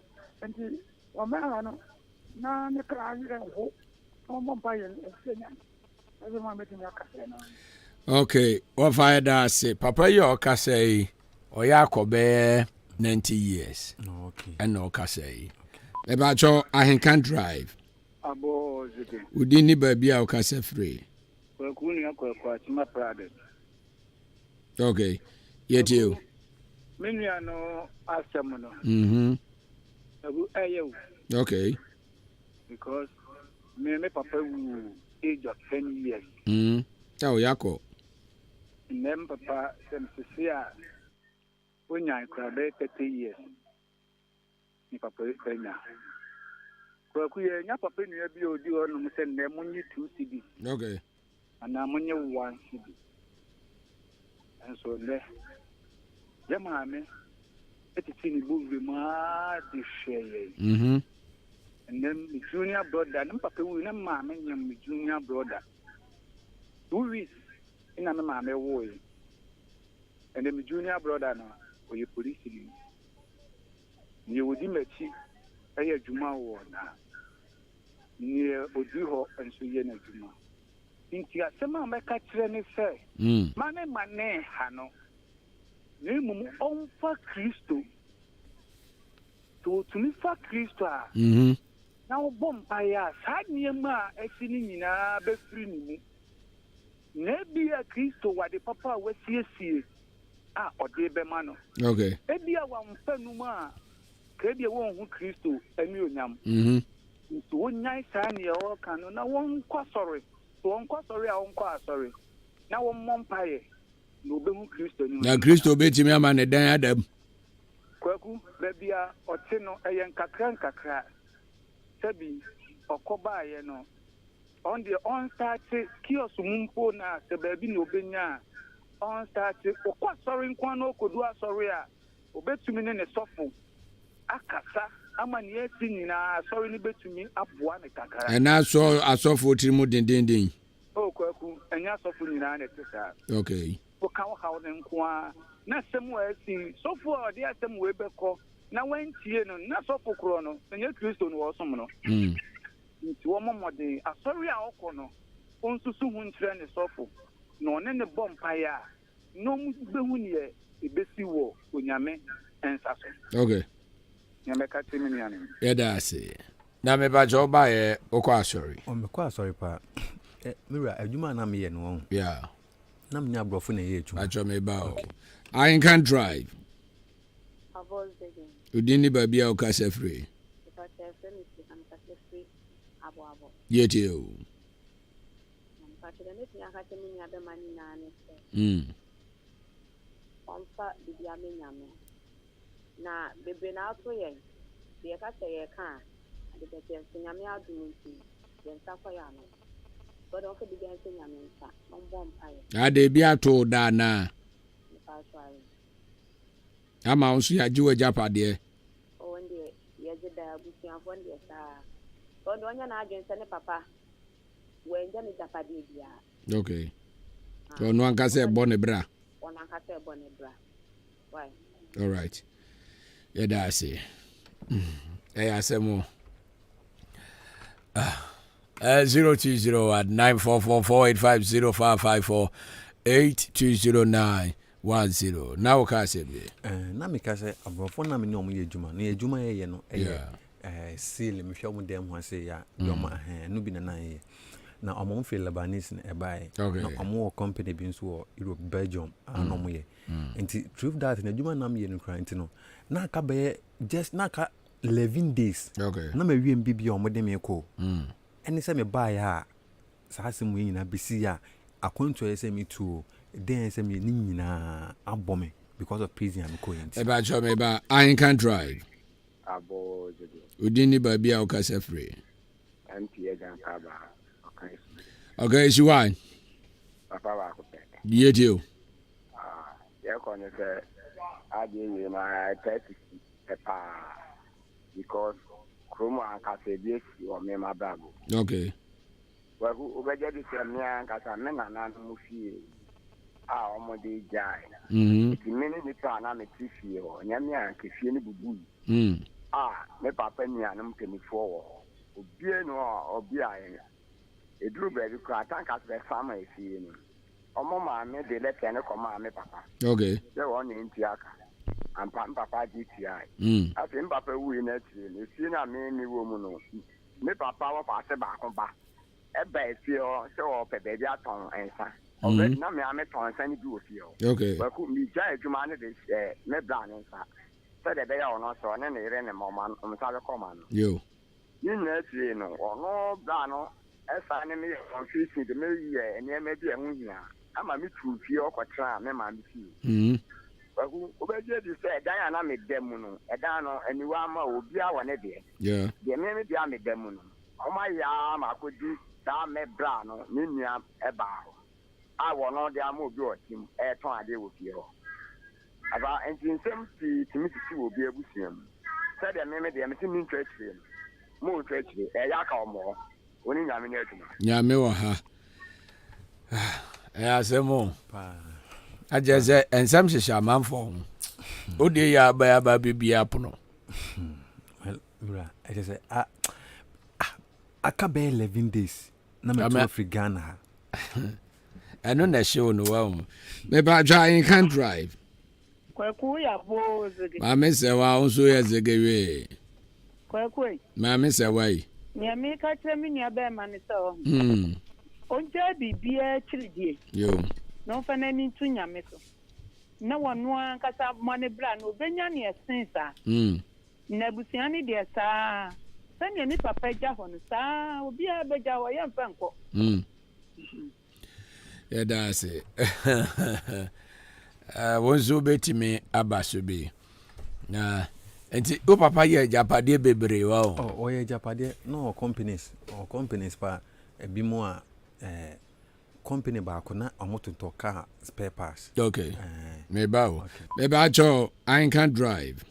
enti o ma no na ne kra yire ho o mompaye senya eze ma betumi akase no
okay what father say papa yo ka say Oya kobe 90 years.
Okay.
And no kasei. About your Ahenkan drive.
Abo zike.
Udini baby au kase free.
Kwa kuni yako kwa chima prade.
Okay. Yet you.
Menu no asemono. Abu ayo.
Okay.
Because me papa wu age of 10 years.
Oh, yako.
Nem papa sem sia when I crab 30 years. Ni papa enya. Kwa kuye nya papa nu abi odi onu mu se nem munyi 2 cd.
Okay.
Ana munyi 1 cd. And so le yama me etiti ni buvi ma di share. And then the junior brother, and papa will not mammy, my junior brother. 2 weeks in a mammy way. And then my junior brother, no, or you police in you would image a Juma war now. Near Oduho and Suyana Juma. Think you are some of my catcher and say, Mane, Hano. Name on for Christo. To me for Christo. Now, Bompire, Sadniama, a sinning a befriend. Maybe a Christo, what the papa was here, or de Bemano.
Okay.
Maybe a one penuma, maybe a one who Christo, and you yam. To one nice sunny or canon, now one quite sorry. To one quite sorry, I won't quite sorry. Now one Mompire, no Bemu Christo.
Now, Christo bet me a man at Adam.
Kwaku, baby, or Tino, a young Kakra. Sabi okoba ye no on the on start kiosk mumpo na se baby no benya on start okwa sorry nkwa no kodua sorry a obetumi ne sofo akasa amani esi nyina sorry ni betumi aboa ne kakara
and na so asofo tirimu dindindin
o kwaku enya sofo nyina ne tesa
okay
o kan hawo ne nkwa na semu esi sofo o de asemu we beko na wentie no na sofo kro no enye Kristo no wosom no nti wo momode asori a okọ no onsusu hu ntre ne sofo no ne bompa ya no behu ne ebesi wo onyame ensaso
okay
nyame ka timi ni ane
yedase na me ba jo ba ye okọ asori
o me kọ asori pa mira adwuma na me ye no
yeah
na me nya brofo na ye adwuma
acho me ba o Ahenkan drive Udini babia ukase free. Yeti o.
Na bebe na ato ye. De ka se ye kan. De be se nyame adum nti. De nsa kwa ya no. God o ke de nsa nyame nsa. No bom paye.
Ade bi ato da na. Ama onsu ya jiwe japade.
O ndi ye jeda busian fo ndi sa. God onya na agense ne papa. We nja ni japade bia.
Okay. So no anka se bone bra.
On anka se bone bra. Why?
All right. Yeah, that's it. I say more. 0209444850554820910. Now can say be.
Na me ka say abrofo na me no mo ye djuma. Na djuma ye no seal me hwa mo dem ho say ya djuma no bi na ye. Na omo feel Lebanese na ebai. Na omo company bi nso wo Europe Belgium ano mo ye. Nti truth that na djuma na me ye no kra nti no. Na ka be just na ka 11 days.
Okay.
Na me wiem bibia omo dem e ko. Eni se me ba ya sa se mu nyina bisi ya akwantu ese me tu den se me ni nyina abome because of prison am going.
E ba cho me ba Ahenkan drive.
Abo jedo.
Udini ba bia o kase free.
MPA gan ka ba.
Okay, she why?
Papa ba ko pe.
Yet you.
Ya ko ne se ade ye ma 30 pa because Kromo and Casabian or Mema Bravo.
Okay.
Well, who better to say me and Casamena and Mufi? Our Modi Jai. It's a minute to an Amici or Yamia and Kifini Bubu. Me papa me and I'm 24. Bien or Bien. A drew baby crack and cast the farmer is seeing. O Mama made the left hand of my papa.
Okay.
They're on in Tiaka. And Papa GTI. I think Papa win it. You see, I mean, you woman. Me Papa was a back on back. A bad feel so up a baby at home and son. Already na me am ton san bi wo fie o.
Okay.
Ba ku mi ja adwuma ne de me bra ne nsa. So de be ya ono so ne ne yere ne mama msa be koma no.
Yo.
Ni na tie no ono bra no esa ne me confusing de me ye ne me bi ehun hia. Ama mi tu fie okotra me ma mi fie. Baku obeje di say dan na me dem no. Edan no aniwa ma obi a wone de.
Yeah.
De me bi a me dem no. Oma ya ma kodi da me bra no ni nua e ba ho. I want all the ammo do him, a ton idea with you. About engine some to me to see will be able to see him. Said the name of the missing interest him. More treachery, a yak or more. When you are in
Yeah, me wa ha. Yeah, say more. I just say, and some shall man for. Oh, dear, ya by a baby apono.
Well, I just say, I can't bear 11 days. No, I'm free Ghana.
I know that show no one. Maybe I can't drive. Mamma say, wow, so as a gay. Mamma say, why?
Near me, catch me near bear man. So, on Jabby be a chili.
You
no fan any to Yamiso. No one cast up money brand, no Benyani since. Nebusiani, dear sir. Send your nipper page on the star, will be a better or young Franco.
Yeah, that's it. Once you bet me, Abasubi. And oh, papa, yeah, Japade baby. Wow.
Oh, yeah, Japade. No companies, but a be more company back on a motor to car spare parts.
Okay. Maybe I show I can't drive.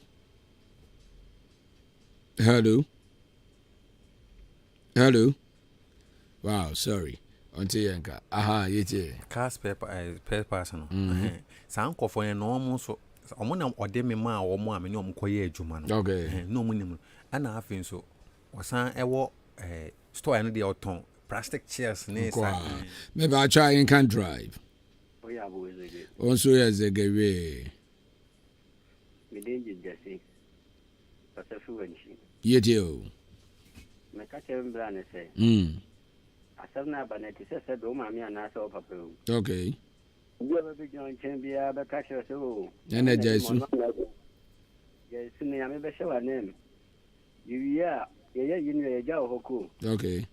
Hello. Wow, sorry. Until Yanka. Aha, yet.
Car spare parts. Sound for an almost so. Among or demi ma or more, I know Koye Juman.
Okay.
No minimum. And I think so. Was a store and the autumn. Plastic chairs.
Maybe I try and can't drive. Also, as a gay.
We didn't just say. But a fluency.
Yet you.
My catcher brand say. I said, now, but it said, oh, mammy, and I saw papa.
Okay.
You ever be joined Chambia, but catch us all.
And I just.
Yes, I may show a name. You know, a jaw hoku.
Okay.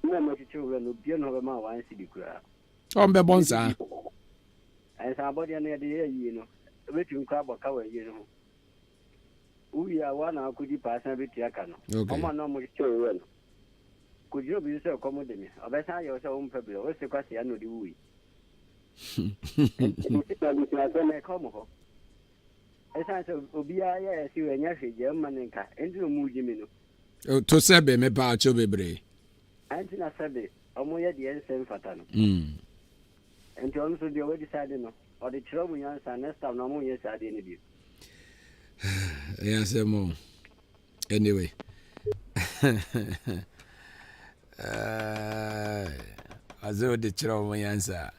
No much children will be over my one city crowd.
On the bonsa.
And somebody near the air, you know, rich and crab or cover, you know. We are one hour could you pass a bit yakano. Okay. I'm not much children. Could you be so accommodating? I bet I your own people. What's the question? I know the way. As I said, Obia, you and Yashi, German, and you move Jimino.
Oh, to Sabe, me pa chobebre.
Antina Sabe, Omoya the Ensign Fatano. And to also the already decided no, or the trouble young son, next time no more yes, I didn't view.
Yes, more. Anyway. As though the trouble answer.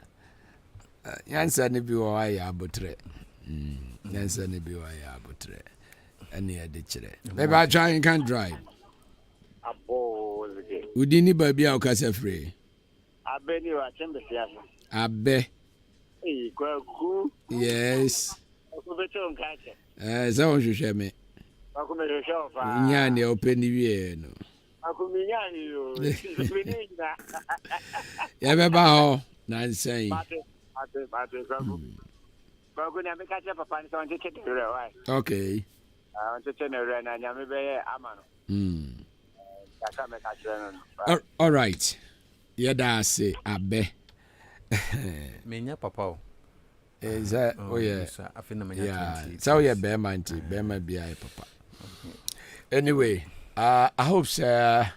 Yansa ni bi wa ya abotre. Yansa ni bi wa ya abotre. Ani ya de chire. Maybe I try and can't drive. Udi ni baby a okasa free.
Abe ni wa chembe siasa.
Abe.
Kwaku.
Yes.
Okubeto nkache.
Za won hwehwe me.
Akume shofa.
Nya ne open wie no.
Akuminya ni yo. Binina.
Ya be ba ho. Nansen.
Mate, Kwaku na mekache papa ni so nche tere wai.
Okay.
Nche tere na nya mebe amano.
All right. Yeah, say abe.
Menya papa.
Is that yeah?
I think
yeah. So yeah, bear manti, bear my BI papa. Anyway, I hope sir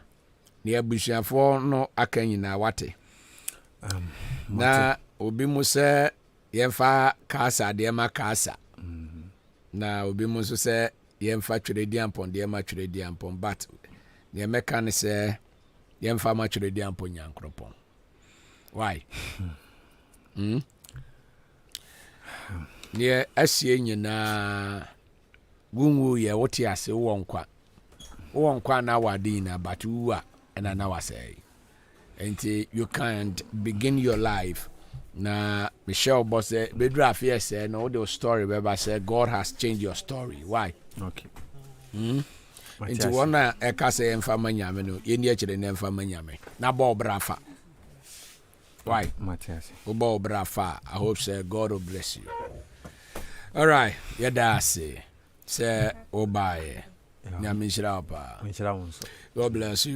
near Busha for no akan na wate. Na obi mu se yemfa kasa de ma kasa. Na obi mu so se yemfa twere di ampon de ma twere di ampon but the American say yemfa ma twere di ampon yankropon. Why? Near asie nyina gunwu ye wote ase wo nkwa na wadina but uwa and na wasay. And you can't begin your life Na Michelle boss say bedru afia say no the story where say God has changed your story. Why?
Okay.
Into one eka say emfa manyame no ye ni akire na emfa manyame. Na ba obrafa. Why?
Matthias.
Oba obrafa. I hope say God will bless you. All right, yada say obaye. Nyame nshira pa.
Nshira wonso.
God bless you.